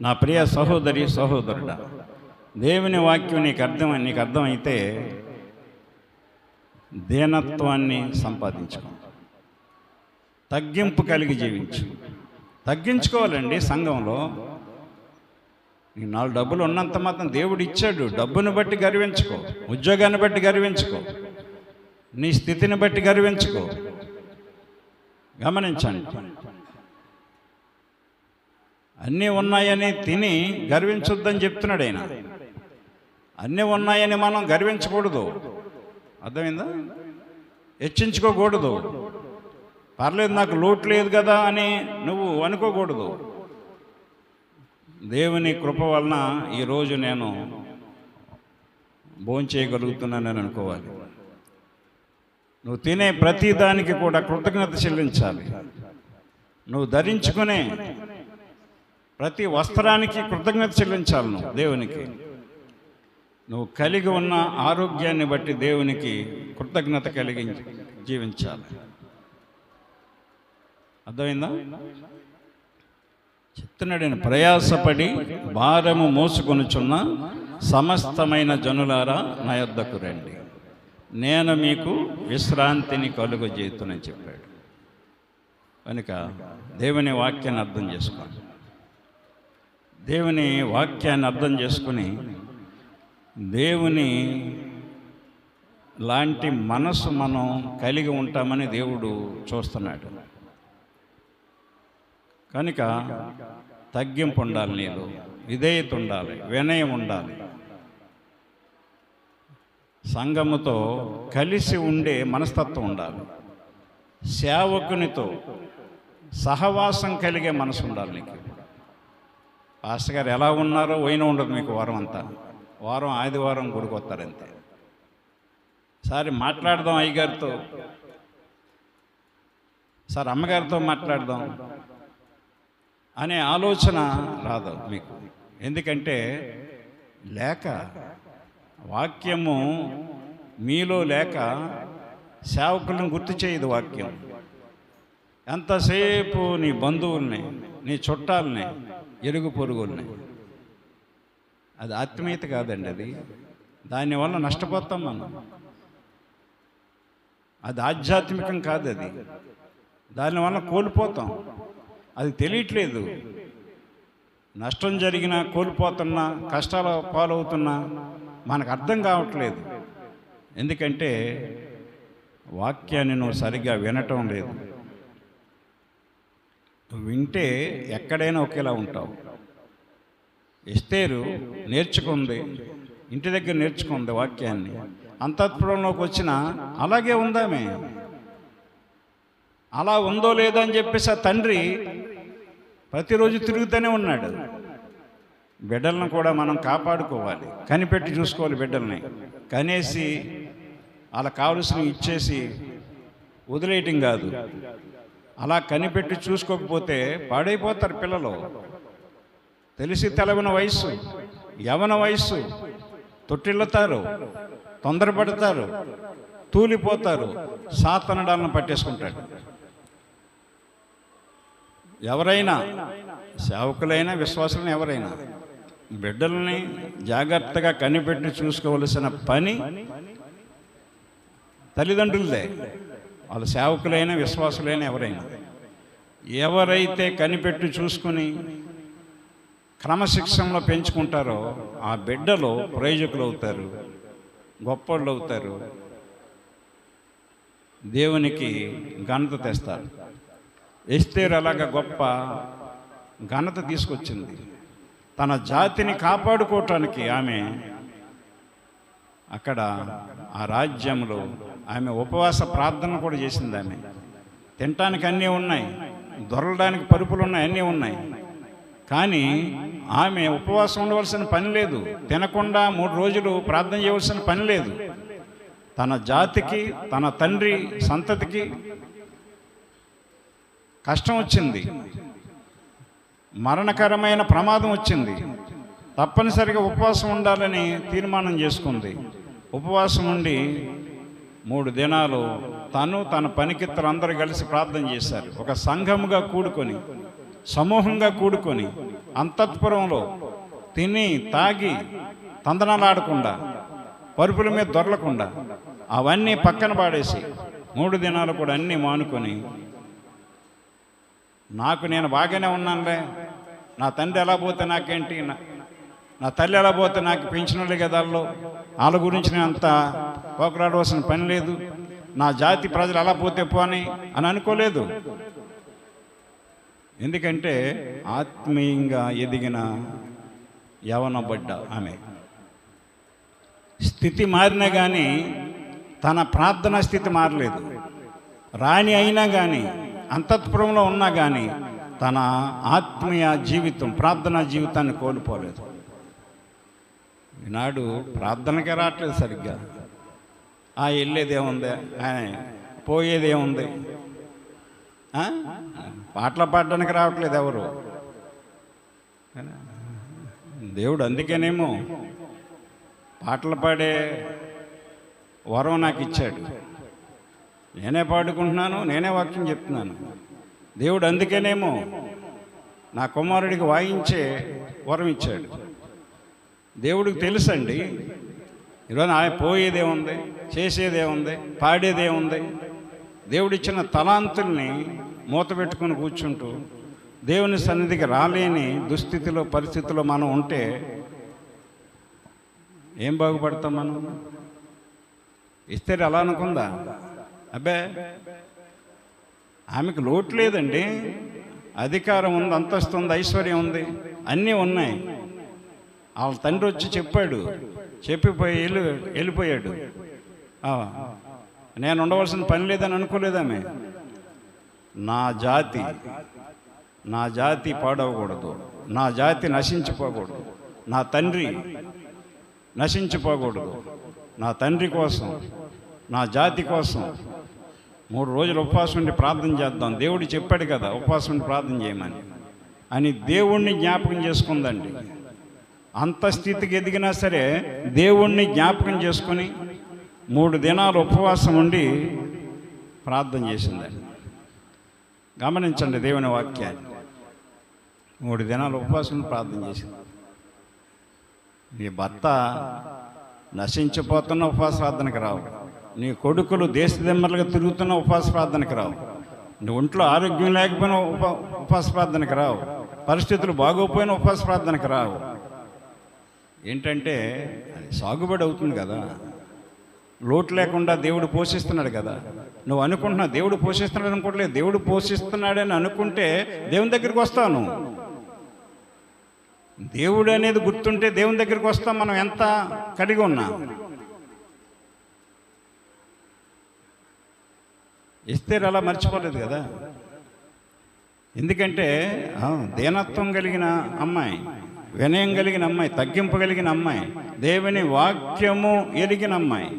నా ప్రియ సహోదరి, సహోదరుడా, దేవుని వాక్యం నీకు అర్థమైతే దీనత్వాన్ని సంపాదించుకో, తగ్గింపు కలిగి జీవించు. తగ్గించుకోవాలండి. సంఘంలో నీ 4 డబ్బులు ఉన్నంత మాత్రం దేవుడు ఇచ్చాడు. డబ్బుని బట్టి గర్వించుకో, ఉద్యోగాన్ని బట్టి గర్వించుకో, నీ స్థితిని బట్టి గర్వించుకో. గమనించండి, అన్నీ ఉన్నాయని తిని గర్వించొద్దని చెప్తున్నాడు ఆయన. అన్నీ ఉన్నాయని మనం గర్వించకూడదు. అర్థమైందా? హెచ్చించుకోకూడదు. పర్లేదు, నాకు లోటు లేదు కదా అని నువ్వు అనుకోకూడదు. దేవుని కృప వలన ఈరోజు నేను భోంచేయగలుగుతున్నానని అనుకోవాలి. నువ్వు తినే ప్రతి దానికి కూడా కృతజ్ఞత చెల్లించాలి. నువ్వు ధరించుకునే ప్రతి వస్త్రానికి కృతజ్ఞత చెల్లించాలి. నువ్వు దేవునికి, నువ్వు కలిగి ఉన్న ఆరోగ్యాన్ని బట్టి దేవునికి కృతజ్ఞత కలిగి జీవించాలి. అర్థమైందా? చెప్తున్నాడు నేను, ప్రయాసపడి భారము మోసుకొనుచున్న సమస్తమైన జనులారా నా యొద్దకు రండి, నేను మీకు విశ్రాంతిని కలుగజేయునని చెప్పాడు. కనుక దేవుని వాక్యాన్ని అర్థం చేసుకోండి. దేవుని వాక్యాన్ని అర్థం చేసుకుని దేవుని లాంటి మనసు మనం కలిగి ఉంటామని దేవుడు చూస్తున్నాడు. కనుక తగ్గింపు ఉండాలి, నీలో విధేయత ఉండాలి, వినయం ఉండాలి, సంఘముతో కలిసి ఉండే మనస్తత్వం ఉండాలి, సేవకునితో సహవాసం కలిగే మనసు ఉండాలి నీకు. పాస్టర్ గారు ఎలా ఉన్నారో పోయిన ఉండదు మీకు వారం అంతా. వారం ఆదివారం గుడికి వస్తారంతే. సారి మాట్లాడదాం అయ్యగారితో, సార్ అమ్మగారితో మాట్లాడదాం అనే ఆలోచన రాదు మీకు. ఎందుకంటే లేక వాక్యము మీలో లేక సేవకులను గుర్తు చేయదు వాక్యం. ఎంతసేపు నీ బంధువుల్ని, నీ చుట్టాలని, ఇరుగు పొరుగుల్ని. అది ఆత్మీయత కాదండి. అది దానివల్ల నష్టపోతాం మనం. అది ఆధ్యాత్మికం కాదు. అది దానివల్ల కోల్పోతాం. అది తెలియట్లేదు. నష్టం జరిగినా, కోల్పోతున్నా, కష్టాల పాలవుతున్నా మనకు అర్థం కావట్లేదు. ఎందుకంటే వాక్యాన్ని నువ్వు సరిగ్గా వినటం లేదు. వింటే ఎక్కడైనా ఒకేలా ఉంటావు. ఎస్తేరు నేర్చుకుంది, ఇంటి దగ్గర నేర్చుకుంది వాక్యాన్ని. అంతఃపురంలోకి వచ్చిన అలాగే ఉందామే. అలా ఉందో లేదో అని చెప్పేసి ఆ తండ్రి ప్రతిరోజు తిరుగుతూనే ఉన్నాడు. బిడ్డలను కూడా మనం కాపాడుకోవాలి, కనిపెట్టి చూసుకోవాలి. బిడ్డల్ని కనేసి అలా కావలసినవి ఇచ్చేసి వదిలేయటం కాదు. అలా కనిపెట్టి చూసుకోకపోతే పాడైపోతారు పిల్లలు. తెలిసి తెలవన వయసు, యవన వయసు, తొట్టిల్లుతారు, తొందరపడతారు, తూలిపోతారు, సాతనడాలను పట్టేసుకుంటాడు. ఎవరైనా సేవకులైనా విశ్వాసులైనా ఎవరైనా బిడ్డల్ని జాగ్రత్తగా కనిపెట్టి చూసుకోవలసిన పని తల్లిదండ్రులదే. వాళ్ళ సేవకులైనా విశ్వాసులైనా ఎవరైతే కనిపెట్టి చూసుకుని క్రమశిక్షణలో పెంచుకుంటారో ఆ బిడ్డలు ప్రయోజకులు అవుతారు, గొప్పోళ్ళు అవుతారు, దేవునికి ఘనత తెస్తారు. ఎస్తేరు అలాగ గొప్ప ఘనత తీసుకొచ్చింది. తన జాతిని కాపాడుకోవటానికి ఆమె అక్కడ ఆ రాజ్యంలో ఆమె ఉపవాస ప్రార్థన కూడా చేసింది. ఆమె తినటానికి అన్నీ ఉన్నాయి, దొరలడానికి పరుపులు ఉన్నాయి, అన్నీ ఉన్నాయి. కానీ ఆమె ఉపవాసం ఉండవలసిన పని లేదు. తినకుండా 3 రోజులు ప్రార్థన చేయవలసిన పని లేదు. తన జాతికి, తన తండ్రి సంతతికి కష్టం వచ్చింది, మరణకరమైన ప్రమాదం వచ్చింది. తప్పనిసరిగా ఉపవాసం ఉండాలని తీర్మానం చేసుకుంది. ఉపవాసం ఉండి 3 దినాలు తను, తన పనికిత్తరు అందరూ కలిసి ప్రార్థన చేశారు. ఒక సంఘముగా కూడుకొని, సమూహంగా కూడుకొని, అంతఃపురంలో తిని తాగి తందనాలాడకుండా, పరుపుల మీద దొరలకుండా అవన్నీ పక్కన పాడేసి 3 దినాలు కూడా అన్నీ మానుకొని, నేను బాగానే ఉన్నానులే, నా తండ్రి ఎలా పోతే నాకేంటి, నా తల్లి ఎలా పోతే నాకు పెంచినోళ్ళే కదా, వాళ్ళ గురించి నేను అంత పోకరాడవలసిన పని లేదు, నా జాతి ప్రజలు ఎలా పోతే పోని అని అనుకోలేదు. ఎందుకంటే ఆత్మీయంగా ఎదిగిన యవనబడ్డ ఆమె స్థితి మారినా కానీ తన ప్రార్థనా స్థితి మారలేదు. రాణి అయినా కానీ, అంతఃపురంలో ఉన్నా కానీ తన ఆత్మీయ జీవితం, ప్రార్థనా జీవితాన్ని కోల్పోలేదు. ఈనాడు ప్రార్థనకే రావట్లేదు సరిగ్గా. వెళ్ళేదేముంది, పోయేదేముంది, పాటలు పాడడానికి రావట్లేదు ఎవరు. దేవుడు అందుకేనేమో పాటలు పాడే వరం నాకు ఇచ్చాడు. నేనే పాడుకుంటున్నాను, నేనే వాక్యం చెప్తున్నాను. దేవుడు అందుకేనేమో నా కుమారుడికి వాయించే వరం ఇచ్చాడు. దేవుడికి తెలుసండి ఈరోజు ఆయన పోయేదేముంది, చేసేదేముంది, పాడేదేముంది. దేవుడిచ్చిన తలాంతుల్ని మూత పెట్టుకుని కూర్చుంటూ దేవుని సన్నిధికి రాలేని దుస్థితిలో, పరిస్థితిలో మనం ఉంటే ఏం బాగుపడతాం మనం? ఎస్తేరు అలా అనుకుందా? అబ్బే, ఆమెకు లోటు లేదండి. అధికారం ఉంది, అంతస్తు ఉంది, ఐశ్వర్యం ఉంది, అన్నీ ఉన్నాయి. వాళ్ళ తండ్రి వచ్చి చెప్పాడు, చెప్పిపోయి వెళ్ళిపోయాడు. నేను ఉండవలసిన పని లేదని అనుకోలేదామె. నా జాతి పాడవకూడదు, నా జాతి నశించిపోకూడదు, నా తండ్రి నశించిపోకూడదు, నా తండ్రి కోసం, నా జాతి కోసం 3 రోజులు ఉపవాసం ఉండి ప్రార్థన చేద్దాం. దేవుడు చెప్పాడు కదా ఉపవాసం ఉండి ప్రార్థన చేయమని అని దేవుణ్ణి జ్ఞాపకం చేసుకుందండి. అంత స్థితికి ఎదిగినా సరే దేవుణ్ణి జ్ఞాపకం చేసుకుని 3 దినాలు ఉపవాసం ఉండి ప్రార్థన చేసిందండి. గమనించండి దేవుని వాక్యాన్ని. 3 దినాలు ఉపవాసం ప్రార్థన చేసింది. నీ భర్త నశించిపోతున్న ఉపవాస ప్రార్థనకు రావు, నీ కొడుకులు దేశదిమ్మలుగా తిరుగుతున్న ఉపవాస ప్రార్థనకు రావు, నీ ఒంట్లో ఆరోగ్యం లేకపోయినా ఉపవాస ప్రార్థనకు రావు, పరిస్థితులు బాగోపోయిన ఉపవాస ప్రార్థనకు రావు. ఏంటంటే అది సాగుబడి అవుతుంది కదా, లోటు లేకుండా దేవుడు పోషిస్తున్నాడు కదా. నువ్వు అనుకుంటున్నావు దేవుడు పోషిస్తున్నాడు అనుకోవట్లేదు, దేవుడు పోషిస్తున్నాడని అనుకుంటే దేవుని దగ్గరికి వస్తావు. దేవుడు అనేది గుర్తుంటే దేవుని దగ్గరికి వస్తాం. మనం ఎంత కడిగి ఉన్నా. ఎస్తేరు అలా మర్చిపోలేదు కదా. ఎందుకంటే దీనత్వం కలిగిన అమ్మాయి, వినయం కలిగిన అమ్మాయి, తగ్గింపు కలిగిన అమ్మాయి, దేవుని వాక్యము ఎరిగిన అమ్మాయి.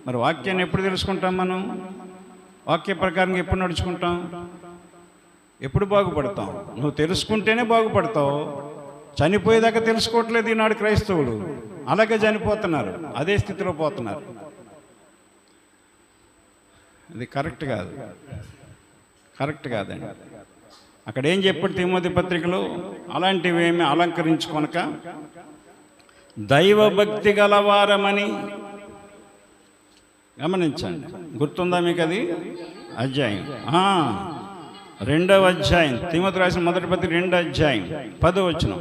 మరి వాక్యాన్ని ఎప్పుడు తెలుసుకుంటాం మనం? వాక్య ప్రకారంగా ఎప్పుడు నడుచుకుంటాం? ఎప్పుడు బాగుపడతాం? నువ్వు తెలుసుకుంటేనే బాగుపడతావు. చనిపోయేదాకా తెలుసుకోవట్లేదు ఈనాడు క్రైస్తవులు. అలాగే చనిపోతున్నారు, అదే స్థితిలో పోతున్నారు. అది కరెక్ట్ కాదండి. అక్కడ ఏం చెప్పాడు తిమోతి పత్రికలో? అలాంటివేమి అలంకరించుకొనక దైవభక్తి గలవారమని. గమనించండి, గుర్తుందా మీకు అది? అధ్యాయం 2వ అధ్యాయం, తిమోతి రాసిన మొదటి పత్రిక 2వ అధ్యాయం 10వ వచనం.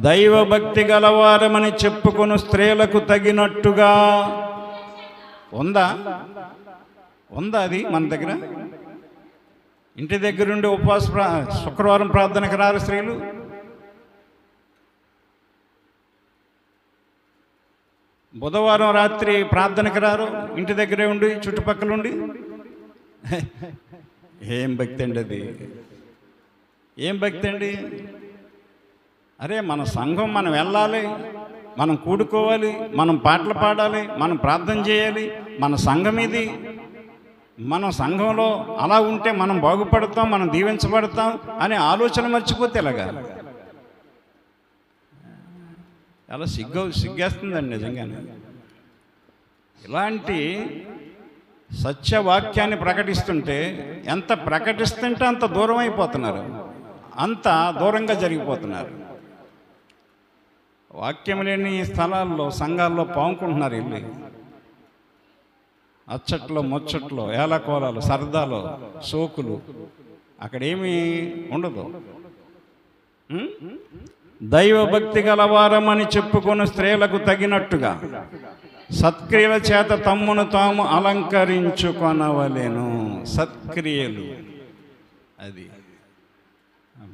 దైవభక్తి గలవారమని చెప్పుకొను స్త్రీలకు తగినట్టుగా ఉందా అది మన దగ్గర? ఇంటి దగ్గరుండి శుక్రవారం ప్రార్థనకు రారు స్త్రీలు. బుధవారం రాత్రి ప్రార్థనకు రారు, ఇంటి దగ్గరే ఉండి చుట్టుపక్కల ఉండి. ఏం భక్తి అండి అది? ఏం భక్తి అండి? అరే, మన సంఘం మనం వెళ్ళాలి, మనం కూడుకోవాలి, మనం పాటలు పాడాలి, మనం ప్రార్థన చేయాలి. మన సంఘం ఇది. మనం సంఘంలో అలా ఉంటే మనం బాగుపడతాం, మనం దీవించబడతాం అనే ఆలోచన మర్చిపోతే ఎలాగా? చాలా సిగ్గేస్తుందండి నిజంగానే. ఇలాంటి సత్యవాక్యాన్ని ప్రకటిస్తుంటే ఎంత ప్రకటిస్తుంటే అంత దూరం అయిపోతున్నారు, అంత దూరంగా జరిగిపోతున్నారు. వాక్యం లేని స్థలాల్లో, సంఘాల్లో పాముకుంటున్నారు. వెళ్ళి అచ్చట్లో, ముచ్చట్లో, ఏలకోలాలు, సరదాలు, సోకులు, అక్కడేమీ ఉండదు. దైవభక్తి గలవారమని చెప్పుకొని స్త్రీలకు తగినట్టుగా సత్క్రియల చేత తమ్మును తాము అలంకరించుకొనవలెను. సత్క్రియలు, అది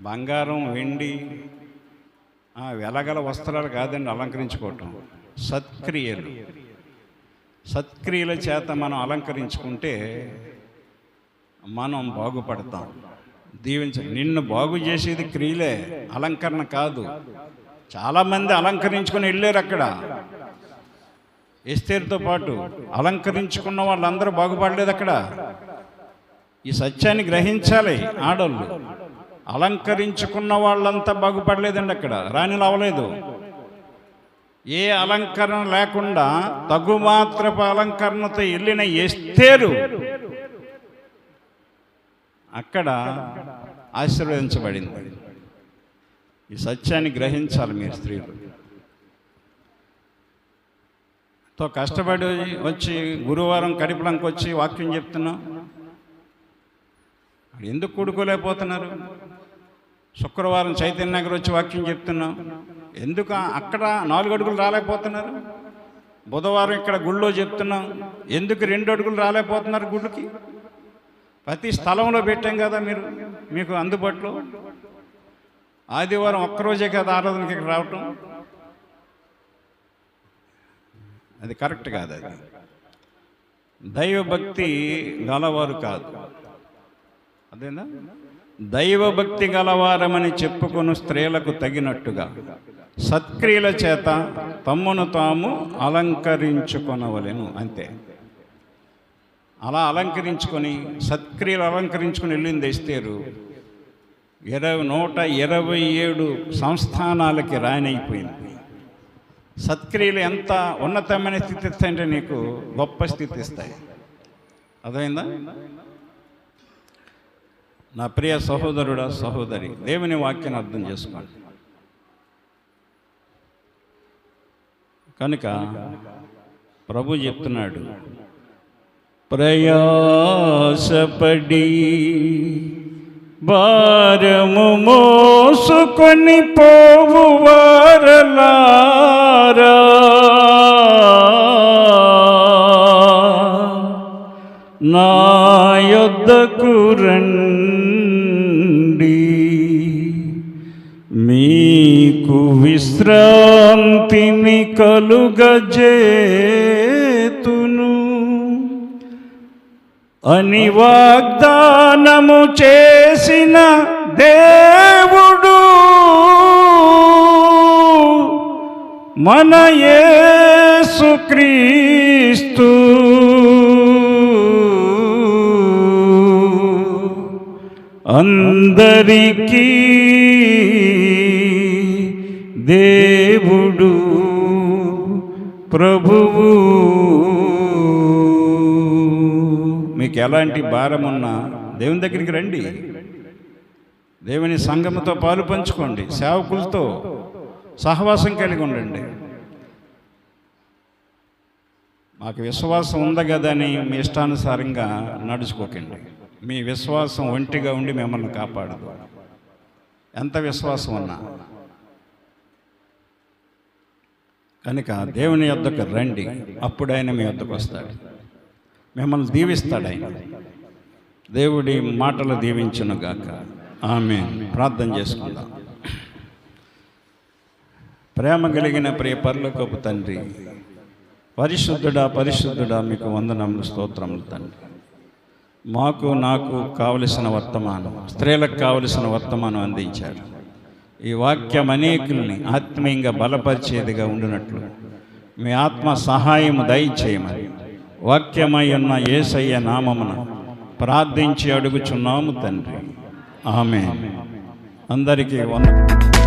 బంగారం, వెండి, వెలగల వస్త్రాలు కాదండి అలంకరించుకోవటం. సత్క్రియల చేత మనం అలంకరించుకుంటే మనం బాగుపడతాం. నిన్ను బాగు చేసేది క్రియలే, అలంకరణ కాదు. చాలామంది అలంకరించుకొని వెళ్ళారు అక్కడ. ఎస్తేరుతో పాటు అలంకరించుకున్న వాళ్ళందరూ బాగుపడలేదు అక్కడ. ఈ సత్యాన్ని గ్రహించాలి ఆడోళ్ళు. అలంకరించుకున్న వాళ్ళంతా బాగుపడలేదండి అక్కడ, రాణిలు అవ్వలేదు. ఏ అలంకరణ లేకుండా తగుమాత్రపు అలంకరణతో వెళ్ళిన ఎస్తేరు అక్కడ ఆశీర్వదించబడింది. ఈ సత్యాన్ని గ్రహించాలి మీరు స్త్రీలు. కష్టపడి వచ్చి గురువారం కడిపలంకి వచ్చి వాక్యం చెప్తున్నాం. ఎందుకు కూడుకోలేకపోతున్నారు? శుక్రవారం చైతన్య నగర్ వచ్చి వాక్యం చెప్తున్నాం. ఎందుకు అక్కడ 4 అడుగులు రాలేకపోతున్నారు? బుధవారం ఇక్కడ గుళ్ళో చెప్తున్నాం, ఎందుకు 2 అడుగులు రాలేకపోతున్నారు గుళ్ళకి? ప్రతి స్థలంలో పెట్టాం కదా మీకు అందుబాటులో. ఆదివారం ఒక్కరోజే కదా ఆరాధనకి ఇక్కడ రావటం. అది కరెక్ట్ కాదు. అది దైవభక్తి గలవారు కాదు. అదేనా? దైవభక్తి గలవారమని చెప్పుకుని స్త్రీలకు తగినట్టుగా సత్క్రియల చేత తమ్మును తాము అలంకరించుకొనవలెను. అంతే. అలా అలంకరించుకొని సత్క్రియలు అలంకరించుకొని వెళ్ళింది ఎస్తేరు 127 సంస్థానాలకి రానైపోయింది. సత్క్రియలు ఎంత ఉన్నతమైన స్థితి ఇస్తాయంటే నీకు గొప్ప స్థితి ఇస్తాయి. అర్థమైందా? నా ప్రియ సహోదరుడా, సహోదరి, దేవుని వాక్యాన్ని అర్థం చేసుకోండి. కనుక ప్రభు చెప్తున్నాడు, ప్రయాసపడి భారము మోసుకొని పోవువారలారా, నా యొద్దకు రండి, మీకు విశ్రాంతిని కలుగజేతును అని వాగ్దానము చేసిన దేవుడు మన యేసుక్రీస్తు. అందరికీ దేవుడు ప్రభువు. మీకు ఎలాంటి భారం ఉన్నా దేవుని దగ్గరికి రండి, దేవుని సంఘముతో పాలు పంచుకోండి, సేవకులతో సహవాసం కలిగి ఉండండి. మాకు విశ్వాసం ఉంది కదా అని మీ ఇష్టానుసారంగా నడుచుకోకండి. మీ విశ్వాసం ఒంటిగా ఉండి మిమ్మల్ని కాపాడదు. ఎంత విశ్వాసం ఉన్నా. కనుక దేవుని యొద్దకు రండి, అప్పుడు ఆయన మీ యొద్దకు వస్తాడు, మిమ్మల్ని దీవిస్తాడు. ఆయన దేవుడి మాటలు దీవించునుగాక. ఆమేన్. ప్రార్థన చేసుకుందాం. ప్రేమ కలిగిన ప్రియ పరలోకపు తండ్రి, పరిశుద్ధుడా పరిశుద్ధుడా, మీకు వందనములు, స్తోత్రములు తండ్రి. నాకు కావలసిన వర్తమానం, స్త్రీలకు కావలసిన వర్తమానం అందించారు. ఈ వాక్యం అనేకుల్ని ఆత్మీయంగా బలపరిచేదిగా ఉండినట్లు మీ ఆత్మ సహాయము దయచేయమని వాక్యమై ఉన్న యేసయ్య నామమున ప్రార్థించి అడుగుచున్నాము తండ్రి. ఆమేన్. అందరికీ వందనాలు.